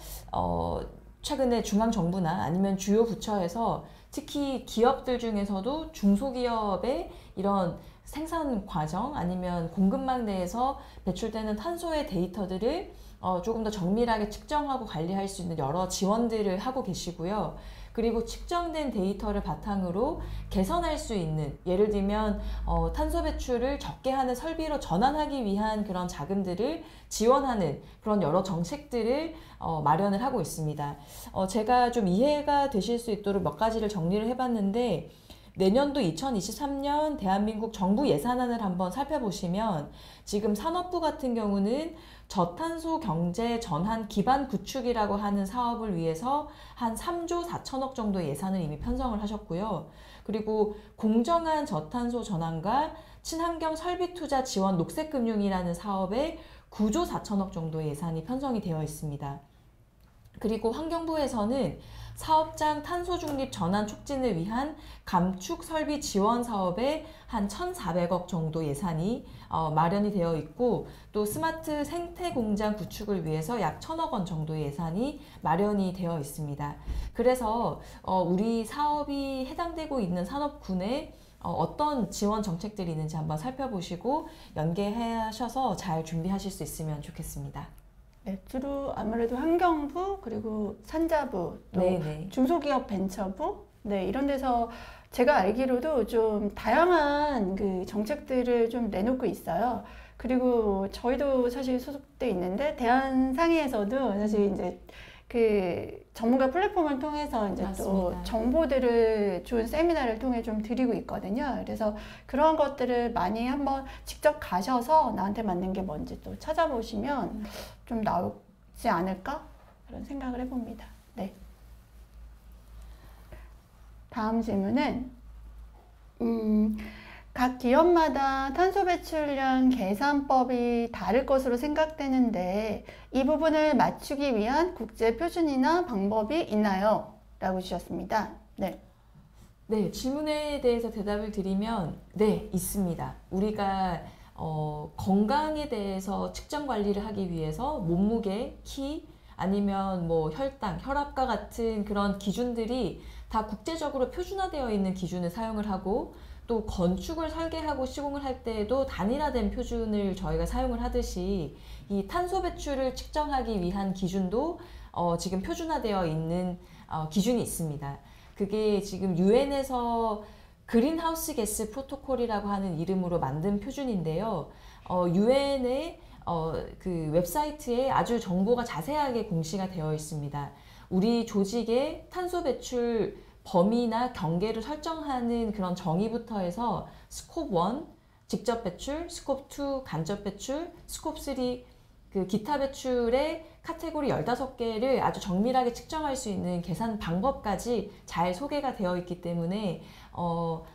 최근에 중앙정부나 아니면 주요 부처에서 특히 기업들 중에서도 중소기업의 이런 생산 과정 아니면 공급망 내에서 배출되는 탄소의 데이터들을 조금 더 정밀하게 측정하고 관리할 수 있는 여러 지원들을 하고 계시고요. 그리고 측정된 데이터를 바탕으로 개선할 수 있는, 예를 들면 탄소 배출을 적게 하는 설비로 전환하기 위한 그런 자금들을 지원하는 그런 여러 정책들을 마련을 하고 있습니다. 제가 좀 이해가 되실 수 있도록 몇 가지를 정리를 해봤는데, 내년도 2023년 대한민국 정부 예산안을 한번 살펴보시면 지금 산업부 같은 경우는 저탄소 경제 전환 기반 구축이라고 하는 사업을 위해서 한 3조 4천억 정도의 예산을 이미 편성을 하셨고요. 그리고 공정한 저탄소 전환과 친환경 설비 투자 지원 녹색금융이라는 사업에 9조 4천억 정도의 예산이 편성이 되어 있습니다. 그리고 환경부에서는 사업장 탄소 중립 전환 촉진을 위한 감축 설비 지원 사업에 한 1,400억 정도 예산이 마련이 되어 있고, 또 스마트 생태 공장 구축을 위해서 약 1,000억 원 정도의 예산이 마련이 되어 있습니다. 그래서 우리 사업이 해당되고 있는 산업군에 어떤 지원 정책들이 있는지 한번 살펴보시고 연계하셔서 잘 준비하실 수 있으면 좋겠습니다. 네, 주로 아무래도 환경부, 그리고 산자부, 또 네네. 중소기업 벤처부, 네, 이런 데서 제가 알기로도 좀 다양한 그 정책들을 좀 내놓고 있어요. 그리고 저희도 사실 소속돼 있는데 대한상의에서도 사실 이제 그 전문가 플랫폼을 통해서 이제 맞습니다. 또 정보들을 좋은 세미나를 통해 좀 드리고 있거든요. 그래서 그런 것들을 많이 한번 직접 가셔서 나한테 맞는 게 뭔지 또 찾아보시면 좀 나오지 않을까? 그런 생각을 해봅니다. 네. 다음 질문은 각 기업마다 탄소 배출량 계산법이 다를 것으로 생각되는데 이 부분을 맞추기 위한 국제 표준이나 방법이 있나요? 라고 주셨습니다. 네. 네, 질문에 대해서 대답을 드리면 네, 있습니다. 우리가 건강에 대해서 측정 관리를 하기 위해서 몸무게, 키, 아니면 뭐 혈당, 혈압과 같은 그런 기준들이 다 국제적으로 표준화되어 있는 기준을 사용을 하고 또 건축을 설계하고 시공을 할 때에도 단일화된 표준을 저희가 사용을 하듯이 이 탄소 배출을 측정하기 위한 기준도 지금 표준화되어 있는 기준이 있습니다. 그게 지금 유엔에서 그린하우스 가스 프로토콜이라고 하는 이름으로 만든 표준인데요. 유엔의 그 웹사이트에 아주 정보가 자세하게 공시가 되어 있습니다. 우리 조직의 탄소 배출 범위나 경계를 설정하는 그런 정의부터 해서 스콥 1, 직접 배출, 스콥 2, 간접 배출, 스콥 3, 그 기타 배출의 카테고리 15개를 아주 정밀하게 측정할 수 있는 계산 방법까지 잘 소개가 되어 있기 때문에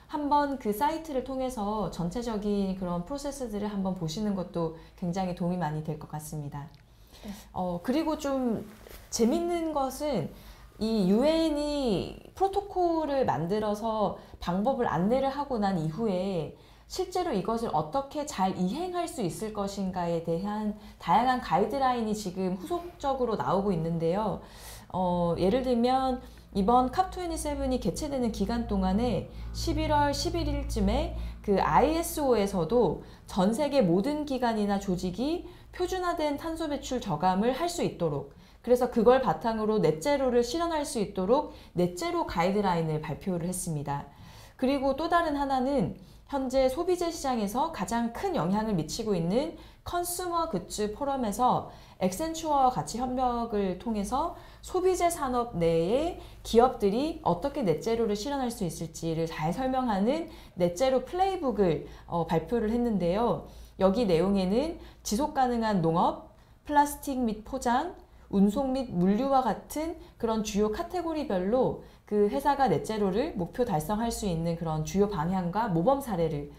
한번 그 사이트를 통해서 전체적인 그런 프로세스들을 한번 보시는 것도 굉장히 도움이 많이 될 것 같습니다. 그리고 좀 재밌는 것은 이 유엔이 프로토콜을 만들어서 방법을 안내를 하고 난 이후에 실제로 이것을 어떻게 잘 이행할 수 있을 것인가에 대한 다양한 가이드라인이 지금 후속적으로 나오고 있는데요. 예를 들면 이번 캅27이 개최되는 기간 동안에 11월 11일쯤에 그 ISO에서도 전 세계 모든 기관이나 조직이 표준화된 탄소 배출 저감을 할 수 있도록, 그래서 그걸 바탕으로 넷제로를 실현할 수 있도록 넷제로 가이드라인을 발표를 했습니다. 그리고 또 다른 하나는 현재 소비재 시장에서 가장 큰 영향을 미치고 있는 컨슈머 굿즈 포럼에서 액센추어와 같이 협력을 통해서 소비재 산업 내에 기업들이 어떻게 넷제로를 실현할 수 있을지를 잘 설명하는 넷제로 플레이북을 발표를 했는데요. 여기 내용에는 지속 가능한 농업, 플라스틱 및 포장, 운송 및 물류와 같은 그런 주요 카테고리별로 그 회사가 넷제로를 목표 달성할 수 있는 그런 주요 방향과 모범 사례를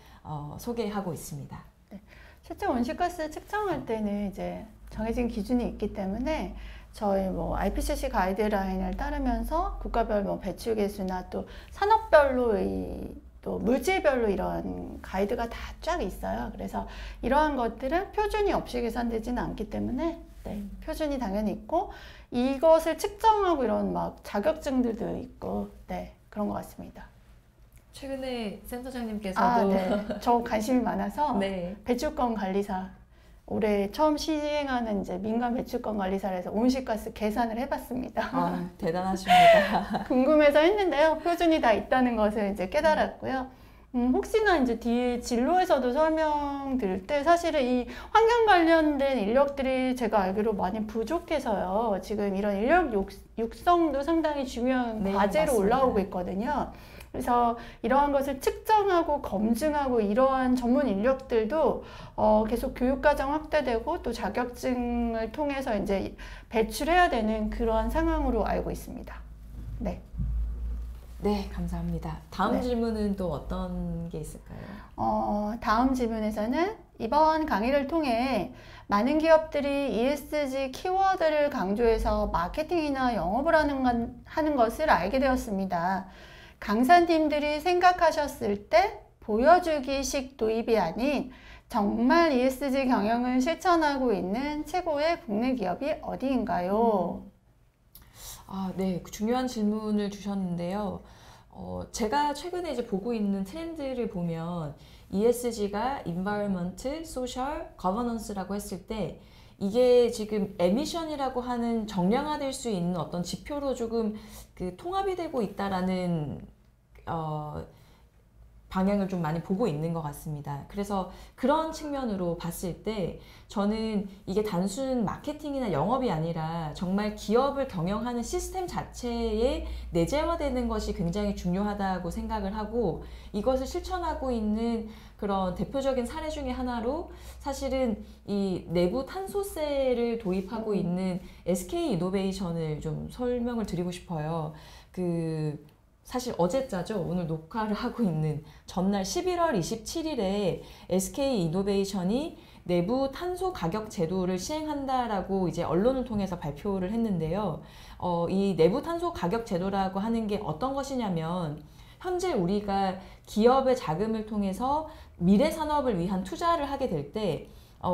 소개하고 있습니다. 네. 실제 온실가스 측정할 때는 이제 정해진 기준이 있기 때문에 저희 뭐 IPCC 가이드라인을 따르면서 국가별 뭐 배출 계수나 또 산업별로의 또 물질별로 이런 가이드가 다 쫙 있어요. 그래서 이러한 것들은 표준이 없이 계산되지는 않기 때문에 네, 표준이 당연히 있고 이것을 측정하고 이런 막 자격증들도 있고 네, 그런 것 같습니다. 최근에 센터장님께서도 네. 저 관심이 많아서 네. 배출권 관리사 올해 처음 시행하는 이제 민간 배출권 관리사에서 온실가스 계산을 해봤습니다. 대단하십니다. 궁금해서 했는데요. 표준이 다 있다는 것을 이제 깨달았고요. 혹시나 이제 뒤에 진로에서도 설명드릴 때 사실은 이 환경 관련된 인력들이 제가 알기로 많이 부족해서요. 지금 이런 인력 육성도 상당히 중요한 네, 과제로 맞습니다. 올라오고 있거든요. 그래서 이러한 것을 측정하고 검증하고 이러한 전문 인력들도 계속 교육과정 확대되고 또 자격증을 통해서 이제 배출해야 되는 그러한 상황으로 알고 있습니다. 네. 네, 감사합니다. 다음 네. 질문은 또 어떤 게 있을까요? 다음 질문에서는 이번 강의를 통해 많은 기업들이 ESG 키워드를 강조해서 마케팅이나 영업을 하는 것을 알게 되었습니다. 강사님들이 생각하셨을 때 보여주기식 도입이 아닌 정말 ESG 경영을 실천하고 있는 최고의 국내 기업이 어디인가요? 네, 중요한 질문을 주셨는데요. 제가 최근에 이제 보고 있는 트렌드를 보면 ESG가 Environment, Social, Governance라고 했을 때 이게 지금 에미션이라고 하는 정량화될 수 있는 어떤 지표로 조금 그 통합이 되고 있다라는 방향을 좀 많이 보고 있는 것 같습니다. 그래서 그런 측면으로 봤을 때 저는 이게 단순 마케팅이나 영업이 아니라 정말 기업을 경영하는 시스템 자체에 내재화되는 것이 굉장히 중요하다고 생각을 하고 이것을 실천하고 있는 그런 대표적인 사례 중에 하나로 사실은 이 내부 탄소세를 도입하고 있는 SK 이노베이션을 좀 설명을 드리고 싶어요. 사실 어제자죠. 오늘 녹화를 하고 있는 전날 11월 27일에 SK 이노베이션이 내부 탄소 가격 제도를 시행한다라고 이제 언론을 통해서 발표를 했는데요. 이 내부 탄소 가격 제도라고 하는 게 어떤 것이냐면 현재 우리가 기업의 자금을 통해서 미래 산업을 위한 투자를 하게 될 때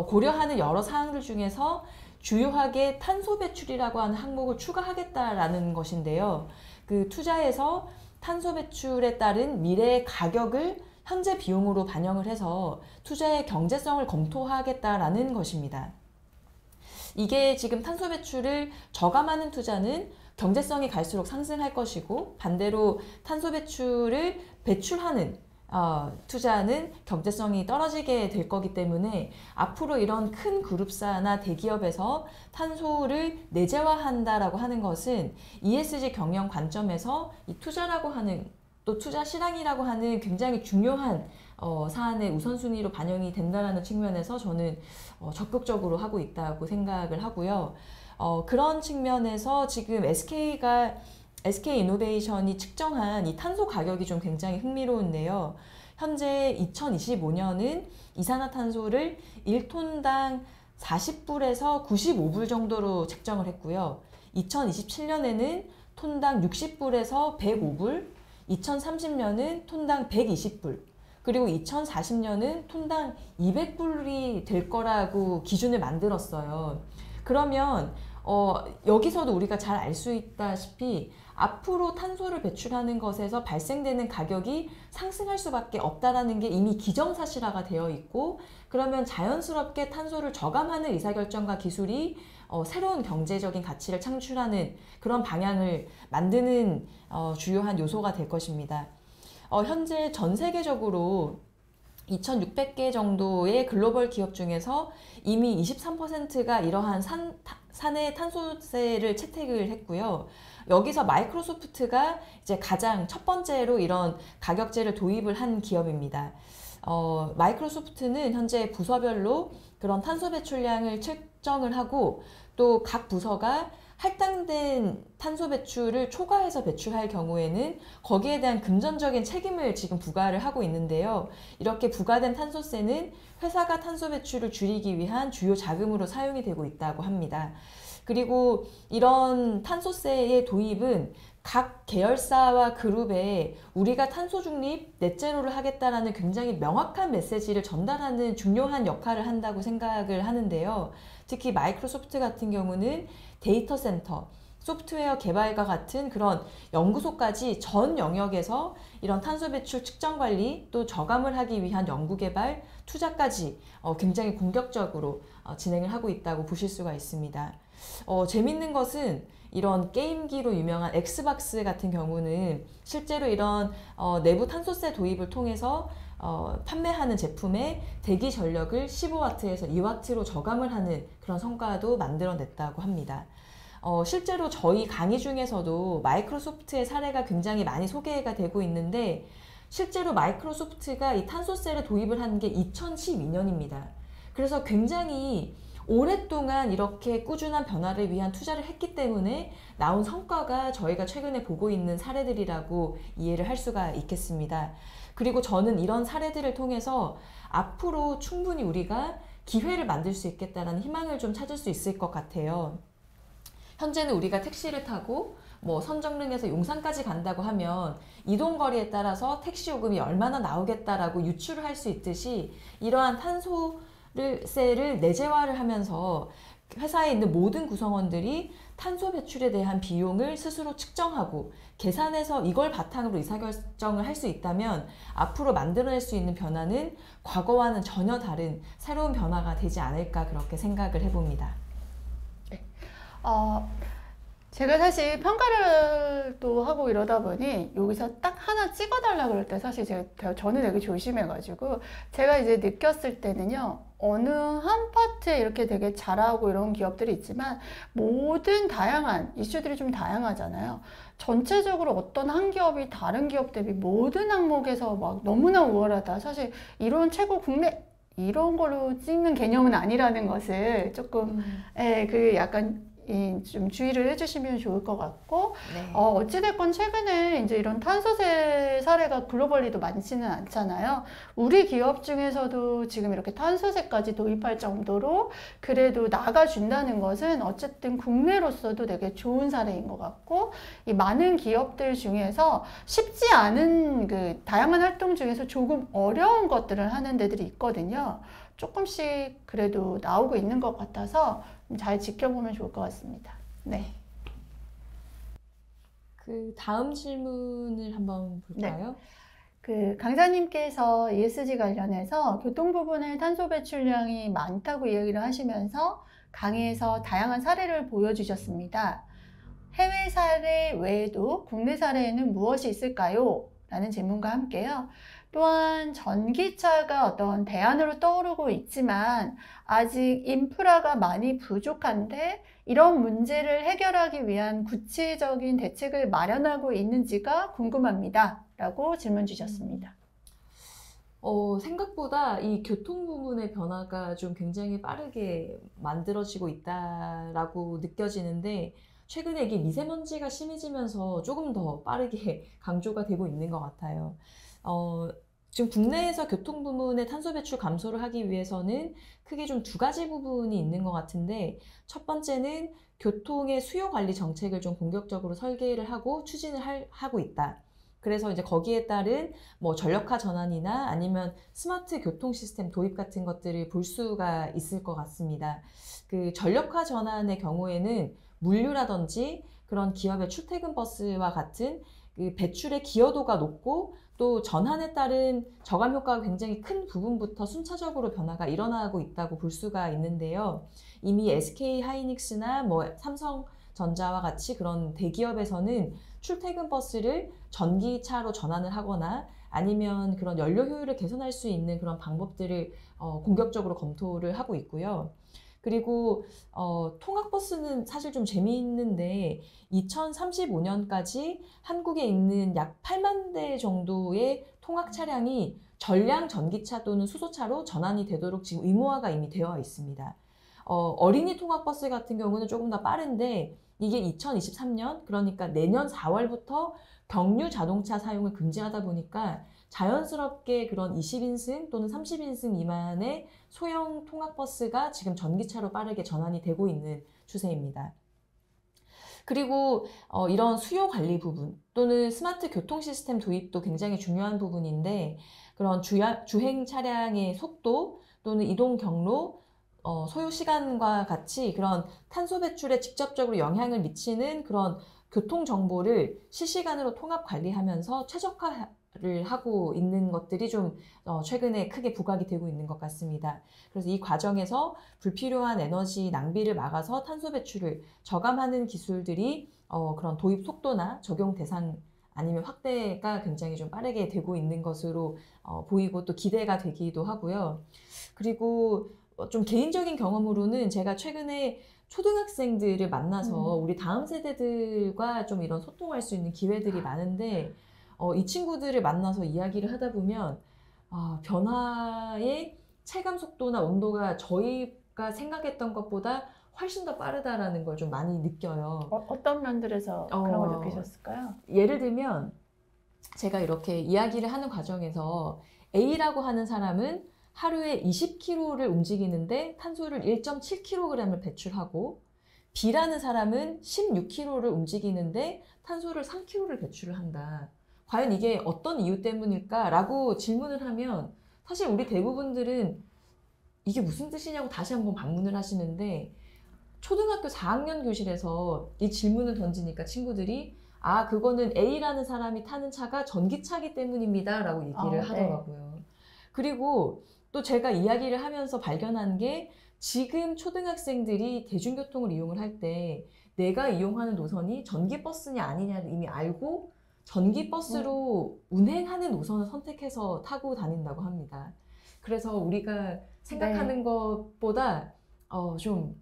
고려하는 여러 사항들 중에서 주요하게 탄소 배출이라고 하는 항목을 추가하겠다라는 것인데요. 그 투자에서 탄소 배출에 따른 미래의 가격을 현재 비용으로 반영을 해서 투자의 경제성을 검토하겠다라는 것입니다. 이게 지금 탄소 배출을 저감하는 투자는 경제성이 갈수록 상승할 것이고 반대로 탄소 배출을 배출하는 투자는 경제성이 떨어지게 될 거기 때문에 앞으로 이런 큰 그룹사나 대기업에서 탄소를 내재화한다라고 하는 것은 ESG 경영 관점에서 이 투자라고 하는 또 투자 실황이라고 하는 굉장히 중요한 사안의 우선순위로 반영이 된다는 측면에서 저는 적극적으로 하고 있다고 생각을 하고요. 그런 측면에서 지금 SK이노베이션이 측정한 이 탄소 가격이 좀 굉장히 흥미로운데요. 현재 2025년은 이산화탄소를 1톤당 40불에서 95불 정도로 책정을 했고요. 2027년에는 톤당 60불에서 105불, 2030년은 톤당 120불, 그리고 2040년은 톤당 200불이 될 거라고 기준을 만들었어요. 그러면 여기서도 우리가 잘 알 수 있다시피 앞으로 탄소를 배출하는 것에서 발생되는 가격이 상승할 수밖에 없다라는 게 이미 기정사실화가 되어 있고 그러면 자연스럽게 탄소를 저감하는 의사결정과 기술이 새로운 경제적인 가치를 창출하는 그런 방향을 만드는 주요한 요소가 될 것입니다. 현재 전 세계적으로 2,600개 정도의 글로벌 기업 중에서 이미 23%가 이러한 산의 탄소세를 채택을 했고요. 여기서 마이크로소프트가 이제 가장 첫 번째로 이런 가격제를 도입을 한 기업입니다. 마이크로소프트는 현재 부서별로 그런 탄소 배출량을 측정을 하고 또 각 부서가 할당된 탄소 배출을 초과해서 배출할 경우에는 거기에 대한 금전적인 책임을 지금 부과를 하고 있는데요. 이렇게 부과된 탄소세는 회사가 탄소 배출을 줄이기 위한 주요 자금으로 사용이 되고 있다고 합니다. 그리고 이런 탄소세의 도입은 각 계열사와 그룹에 우리가 탄소 중립, 넷제로를 하겠다라는 굉장히 명확한 메시지를 전달하는 중요한 역할을 한다고 생각을 하는데요. 특히 마이크로소프트 같은 경우는 데이터 센터, 소프트웨어 개발과 같은 그런 연구소까지 전 영역에서 이런 탄소 배출 측정 관리 또 저감을 하기 위한 연구 개발, 투자까지 굉장히 공격적으로 진행을 하고 있다고 보실 수가 있습니다. 재밌는 것은 이런 게임기로 유명한 엑스박스 같은 경우는 실제로 이런 내부 탄소세 도입을 통해서 판매하는 제품의 대기 전력을 15W에서 2W로 저감을 하는 그런 성과도 만들어냈다고 합니다. 실제로 저희 강의 중에서도 마이크로소프트의 사례가 굉장히 많이 소개가 되고 있는데 실제로 마이크로소프트가 이 탄소세를 도입을 한 게 2012년입니다. 그래서 굉장히 오랫동안 이렇게 꾸준한 변화를 위한 투자를 했기 때문에 나온 성과가 저희가 최근에 보고 있는 사례들이라고 이해를 할 수가 있겠습니다. 그리고 저는 이런 사례들을 통해서 앞으로 충분히 우리가 기회를 만들 수 있겠다는 희망을 좀 찾을 수 있을 것 같아요. 현재는 우리가 택시를 타고 선정릉에서 용산까지 간다고 하면 이동거리에 따라서 택시 요금이 얼마나 나오겠다라고 유추를 할 수 있듯이 이러한 탄소세를 내재화를 하면서 회사에 있는 모든 구성원들이 탄소 배출에 대한 비용을 스스로 측정하고 계산해서 이걸 바탕으로 의사결정을 할 수 있다면 앞으로 만들어낼 수 있는 변화는 과거와는 전혀 다른 새로운 변화가 되지 않을까 그렇게 생각을 해봅니다. 제가 사실 평가를 또 하고 이러다 보니 여기서 딱 하나 찍어달라 그럴 때 사실 저는 되게 조심해가지고 제가 이제 느꼈을 때는요, 어느 한 파트에 이렇게 되게 잘하고 이런 기업들이 있지만 모든 다양한 이슈들이 좀 다양하잖아요. 전체적으로 어떤 한 기업이 다른 기업 대비 모든 항목에서 막 너무나 우월하다. 사실 이런 최고 국내 이런 걸로 찍는 개념은 아니라는 것을 조금 그 약간 좀 주의를 해주시면 좋을 것 같고, 네. 어찌됐건 최근에 이제 이런 탄소세 사례가 글로벌리도 많지는 않잖아요. 우리 기업 중에서도 지금 이렇게 탄소세까지 도입할 정도로 그래도 나가준다는 것은 어쨌든 국내로서도 되게 좋은 사례인 것 같고, 이 많은 기업들 중에서 쉽지 않은 그 다양한 활동 중에서 조금 어려운 것들을 하는 데들이 있거든요. 조금씩 그래도 나오고 있는 것 같아서 잘 지켜보면 좋을 것 같습니다. 네. 그 다음 질문을 한번 볼까요? 그 강사님께서 ESG 관련해서 교통 부분의 탄소 배출량이 많다고 이야기를 하시면서 강의에서 다양한 사례를 보여주셨습니다. 해외 사례 외에도 국내 사례에는 무엇이 있을까요? 라는 질문과 함께요. 또한 전기차가 어떤 대안으로 떠오르고 있지만 아직 인프라가 많이 부족한데 이런 문제를 해결하기 위한 구체적인 대책을 마련하고 있는지가 궁금합니다. 라고 질문 주셨습니다. 생각보다 이 교통 부분의 변화가 좀 굉장히 빠르게 만들어지고 있다라고 느껴지는데 최근에 이게 미세먼지가 심해지면서 조금 더 빠르게 강조가 되고 있는 것 같아요. 지금 국내에서 교통 부문의 탄소 배출 감소를 하기 위해서는 크게 좀 두 가지 부분이 있는 것 같은데 첫 번째는 교통의 수요 관리 정책을 좀 공격적으로 설계를 하고 추진을 하고 있다. 그래서 이제 거기에 따른 뭐 전력화 전환이나 아니면 스마트 교통 시스템 도입 같은 것들을 볼 수가 있을 것 같습니다. 그 전력화 전환의 경우에는 물류라든지 그런 기업의 출퇴근 버스와 같은 그 배출의 기여도가 높고 또 전환에 따른 저감 효과가 굉장히 큰 부분부터 순차적으로 변화가 일어나고 있다고 볼 수가 있는데요. 이미 SK 하이닉스나 뭐 삼성전자와 같이 그런 대기업에서는 출퇴근 버스를 전기차로 전환을 하거나 아니면 그런 연료 효율을 개선할 수 있는 그런 방법들을 공격적으로 검토를 하고 있고요. 그리고 통학버스는 사실 좀 재미있는데 2035년까지 한국에 있는 약 8만 대 정도의 통학 차량이 전량 전기차 또는 수소차로 전환이 되도록 지금 의무화가 이미 되어 있습니다. 어린이 통학버스 같은 경우는 조금 더 빠른데 이게 2023년 그러니까 내년 4월부터 경유 자동차 사용을 금지하다 보니까 자연스럽게 그런 20인승 또는 30인승 미만의 소형 통학버스가 지금 전기차로 빠르게 전환이 되고 있는 추세입니다. 그리고 이런 수요 관리 부분 또는 스마트 교통 시스템 도입도 굉장히 중요한 부분인데 그런 주행 차량의 속도 또는 이동 경로 소요 시간과 같이 그런 탄소 배출에 직접적으로 영향을 미치는 그런 교통 정보를 실시간으로 통합 관리하면서 최적화를 하고 있는 것들이 좀 최근에 크게 부각이 되고 있는 것 같습니다. 그래서 이 과정에서 불필요한 에너지 낭비를 막아서 탄소 배출을 저감하는 기술들이 그런 도입 속도나 적용 대상 아니면 확대가 굉장히 좀 빠르게 되고 있는 것으로 보이고 또 기대가 되기도 하고요. 그리고 좀 개인적인 경험으로는 제가 최근에 초등학생들을 만나서 우리 다음 세대들과 좀 이런 소통할 수 있는 기회들이 많은데 이 친구들을 만나서 이야기를 하다 보면 변화의 체감 속도나 온도가 저희가 생각했던 것보다 훨씬 더 빠르다라는 걸 좀 많이 느껴요. 어떤 면들에서 그런 걸 느끼셨을까요? 예를 들면 제가 이렇게 이야기를 하는 과정에서 A라고 하는 사람은 하루에 20km를 움직이는데 탄소를 1.7kg을 배출하고 B라는 사람은 16km를 움직이는데 탄소를 3kg를 배출을 한다. 과연 이게 어떤 이유 때문일까라고 질문을 하면 사실 우리 대부분들은 이게 무슨 뜻이냐고 다시 한번 반문을 하시는데 초등학교 4학년 교실에서 이 질문을 던지니까 친구들이 그거는 A라는 사람이 타는 차가 전기차기 때문입니다 라고 얘기를 하더라고요. 네. 그리고 또 제가 이야기를 하면서 발견한 게 지금 초등학생들이 대중교통을 이용을 할 때 내가 이용하는 노선이 전기버스냐 아니냐를 이미 알고 전기버스로 운행하는 노선을 선택해서 타고 다닌다고 합니다. 그래서 우리가 생각하는 것보다 좀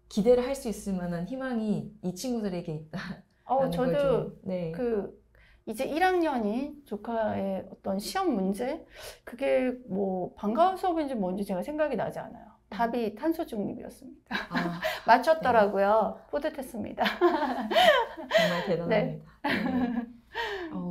기대를 할 수 있을 만한 희망이 이 친구들에게 있다. 저도 이제 1학년인 조카의 어떤 시험 문제 그게 뭐 방과후 수업인지 뭔지 제가 생각이 나지 않아요. 답이 탄소 중립이었습니다. 아, 맞췄더라고요. 뿌듯했습니다. 정말 대단합니다. 네. 네.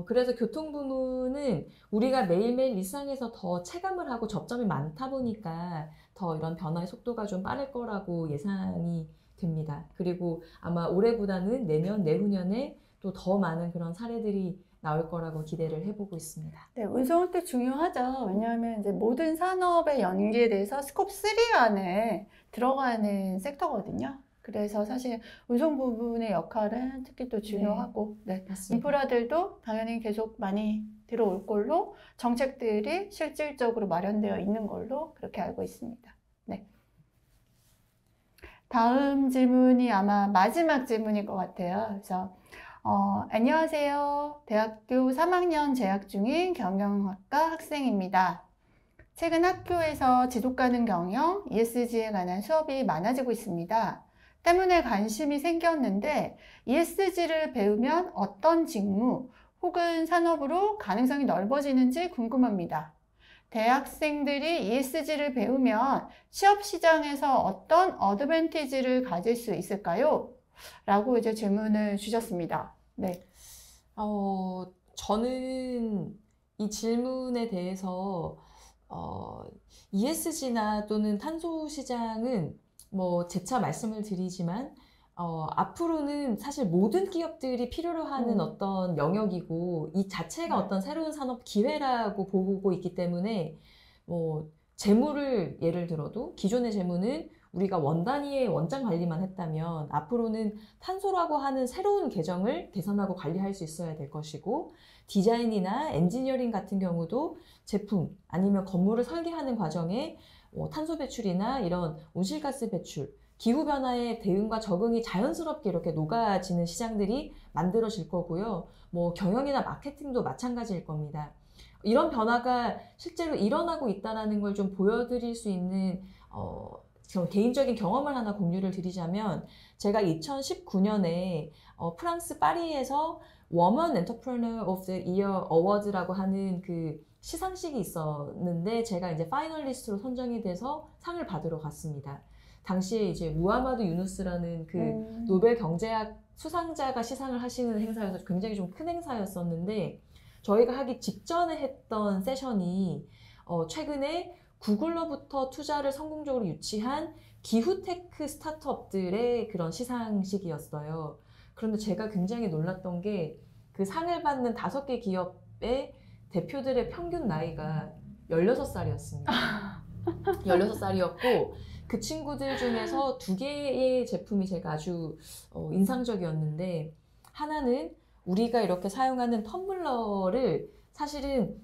그래서 교통부문은 우리가 매일매일 일상에서 더 체감을 하고 접점이 많다 보니까 더 이런 변화의 속도가 좀 빠를 거라고 예상이 됩니다. 그리고 아마 올해보다는 내년, 내후년에 또 더 많은 그런 사례들이 나올 거라고 기대를 해보고 있습니다. 네, 운송은 또 중요하죠. 왜냐하면 이제 모든 산업에 연계돼서 스콥 3 안에 들어가는 섹터거든요. 그래서 사실 운송 부분의 역할은 특히 또 중요하고, 네. 맞습니다. 인프라들도 당연히 계속 많이 들어올 걸로 정책들이 실질적으로 마련되어 있는 걸로 그렇게 알고 있습니다. 네. 다음 질문이 아마 마지막 질문일 것 같아요. 그래서 안녕하세요. 대학교 3학년 재학 중인 경영학과 학생입니다. 최근 학교에서 지속가능 경영, ESG에 관한 수업이 많아지고 있습니다. 때문에 관심이 생겼는데 ESG를 배우면 어떤 직무 혹은 산업으로 가능성이 넓어지는지 궁금합니다. 대학생들이 ESG를 배우면 취업 시장에서 어떤 어드밴티지를 가질 수 있을까요? 라고 이제 질문을 주셨습니다. 네. 저는 이 질문에 대해서 ESG나 또는 탄소 시장은 뭐 재차 말씀을 드리지만 앞으로는 사실 모든 기업들이 필요로 하는 어떤 영역이고 이 자체가 어떤 새로운 산업 기회라고 보고 있기 때문에 뭐 재무를 예를 들어도 기존의 재무는 우리가 원 단위의 원장 관리만 했다면 앞으로는 탄소라고 하는 새로운 계정을 계산하고 관리할 수 있어야 될 것이고 디자인이나 엔지니어링 같은 경우도 제품 아니면 건물을 설계하는 과정에 탄소 배출이나 이런 온실가스 배출, 기후변화의 대응과 적응이 자연스럽게 이렇게 녹아지는 시장들이 만들어질 거고요. 뭐 경영이나 마케팅도 마찬가지일 겁니다. 이런 변화가 실제로 일어나고 있다는 걸 좀 보여드릴 수 있는 개인적인 경험을 하나 공유를 드리자면 제가 2019년에 프랑스 파리에서 Women Entrepreneur of the Year Award라고 하는 그 시상식이 있었는데 제가 이제 파이널리스트로 선정이 돼서 상을 받으러 갔습니다. 당시에 이제 무하마드 유누스라는 그 노벨 경제학 수상자가 시상을 하시는 행사여서 굉장히 좀 큰 행사였었는데 저희가 하기 직전에 했던 세션이 최근에 구글로부터 투자를 성공적으로 유치한 기후테크 스타트업들의 그런 시상식이었어요. 그런데 제가 굉장히 놀랐던 게 그 상을 받는 5개 기업의 대표들의 평균 나이가 16살이었습니다. 16살이었고 그 친구들 중에서 2개의 제품이 제가 아주 인상적이었는데 하나는 우리가 이렇게 사용하는 텀블러를 사실은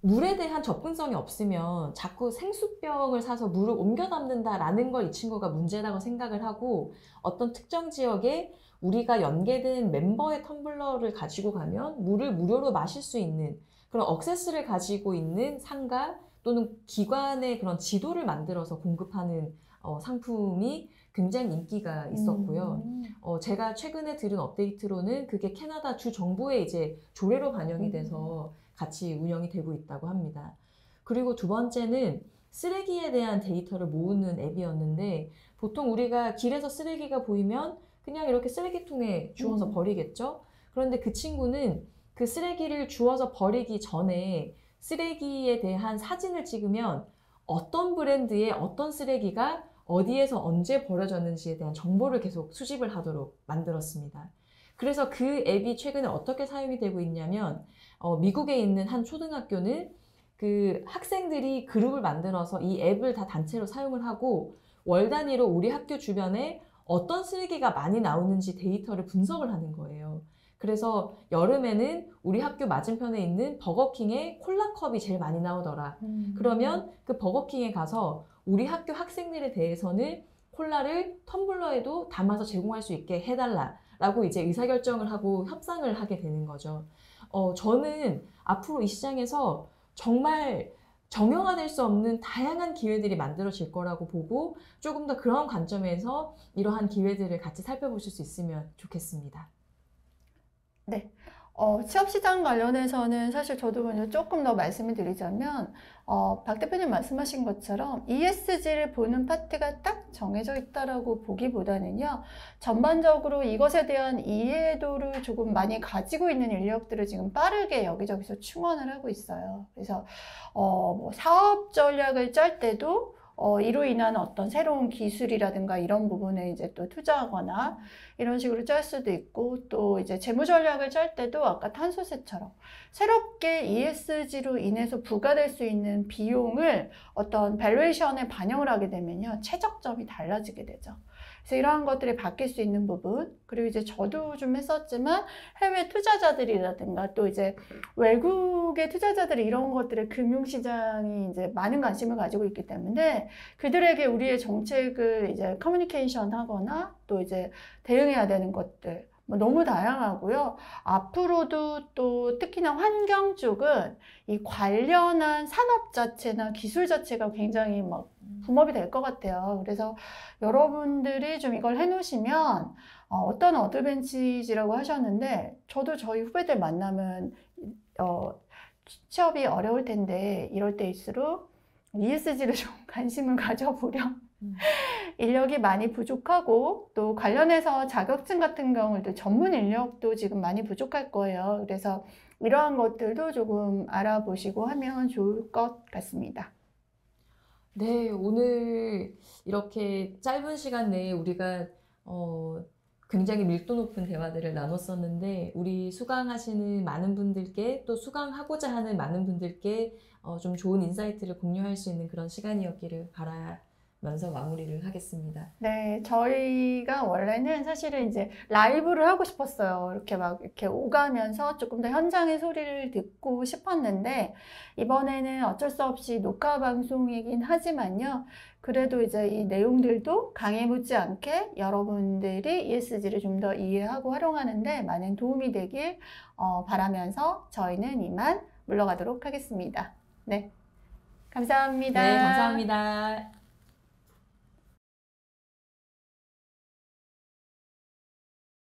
물에 대한 접근성이 없으면 자꾸 생수병을 사서 물을 옮겨 담는다라는 걸 이 친구가 문제라고 생각을 하고 어떤 특정 지역에 우리가 연계된 멤버의 텀블러를 가지고 가면 물을 무료로 마실 수 있는 그런 억세스를 가지고 있는 상가 또는 기관의 그런 지도를 만들어서 공급하는 상품이 굉장히 인기가 있었고요. 제가 최근에 들은 업데이트로는 그게 캐나다 주 정부의 이제 조례로 반영이 돼서 같이 운영이 되고 있다고 합니다. 그리고 두 번째는 쓰레기에 대한 데이터를 모으는 앱이었는데 보통 우리가 길에서 쓰레기가 보이면 그냥 이렇게 쓰레기통에 주워서 버리겠죠? 그런데 그 친구는 그 쓰레기를 주워서 버리기 전에 쓰레기에 대한 사진을 찍으면 어떤 브랜드의 어떤 쓰레기가 어디에서 언제 버려졌는지에 대한 정보를 계속 수집을 하도록 만들었습니다. 그래서 그 앱이 최근에 어떻게 사용이 되고 있냐면 미국에 있는 한 초등학교는 그 학생들이 그룹을 만들어서 이 앱을 다 단체로 사용을 하고 월 단위로 우리 학교 주변에 어떤 쓰레기가 많이 나오는지 데이터를 분석을 하는 거예요. 그래서 여름에는 우리 학교 맞은편에 있는 버거킹에 콜라컵이 제일 많이 나오더라. 그러면 그 버거킹에 가서 우리 학교 학생들에 대해서는 콜라를 텀블러에도 담아서 제공할 수 있게 해달라라고 이제 의사결정을 하고 협상을 하게 되는 거죠. 저는 앞으로 이 시장에서 정말 정형화될 수 없는 다양한 기회들이 만들어질 거라고 보고 조금 더 그런 관점에서 이러한 기회들을 같이 살펴보실 수 있으면 좋겠습니다. 네. 취업시장 관련해서는 사실 저도 먼저 조금 더 말씀을 드리자면, 박 대표님 말씀하신 것처럼 ESG를 보는 파트가 딱 정해져 있다라고 보기보다는요, 전반적으로 이것에 대한 이해도를 조금 많이 가지고 있는 인력들을 지금 빠르게 여기저기서 충원을 하고 있어요. 그래서, 뭐 사업 전략을 짤 때도 이로 인한 어떤 새로운 기술이라든가 이런 부분에 이제 또 투자하거나 이런 식으로 짤 수도 있고, 또 이제 재무 전략을 짤 때도 아까 탄소세처럼 새롭게 ESG로 인해서 부과될 수 있는 비용을 어떤 밸류에이션에 반영을 하게 되면요, 최적점이 달라지게 되죠. 그래서 이러한 것들이 바뀔 수 있는 부분, 그리고 이제 저도 좀 했었지만 해외 투자자들이라든가 또 이제 외국의 투자자들이 이런 것들에 금융시장이 이제 많은 관심을 가지고 있기 때문에 그들에게 우리의 정책을 이제 커뮤니케이션 하거나 또 이제 대응해야 되는 것들 뭐 너무 다양하고요. 앞으로도 또 특히나 환경 쪽은 이 관련한 산업 자체나 기술 자체가 굉장히 막 붐업이 될 것 같아요. 그래서 여러분들이 좀 이걸 해놓으시면 어떤 어드밴티지라고 하셨는데, 저도 저희 후배들 만나면 취업이 어려울 텐데 이럴 때일수록 ESG를 좀 관심을 가져보렴. 인력이 많이 부족하고 또 관련해서 자격증 같은 경우도 전문 인력도 지금 많이 부족할 거예요. 그래서 이러한 것들도 조금 알아보시고 하면 좋을 것 같습니다. 네, 오늘 이렇게 짧은 시간 내에 우리가 굉장히 밀도 높은 대화들을 나눴었는데, 우리 수강하시는 많은 분들께 또 수강하고자 하는 많은 분들께 좀 좋은 인사이트를 공유할 수 있는 그런 시간이었기를 바라면서 마무리를 하겠습니다. 네, 저희가 원래는 사실은 이제 라이브를 하고 싶었어요. 이렇게 막 이렇게 오가면서 조금 더 현장의 소리를 듣고 싶었는데, 이번에는 어쩔 수 없이 녹화 방송이긴 하지만요. 그래도 이제 이 내용들도 강의 못지않게 여러분들이 ESG를 좀 더 이해하고 활용하는데 많은 도움이 되길 바라면서 저희는 이만 물러가도록 하겠습니다. 네, 감사합니다. 네, 감사합니다.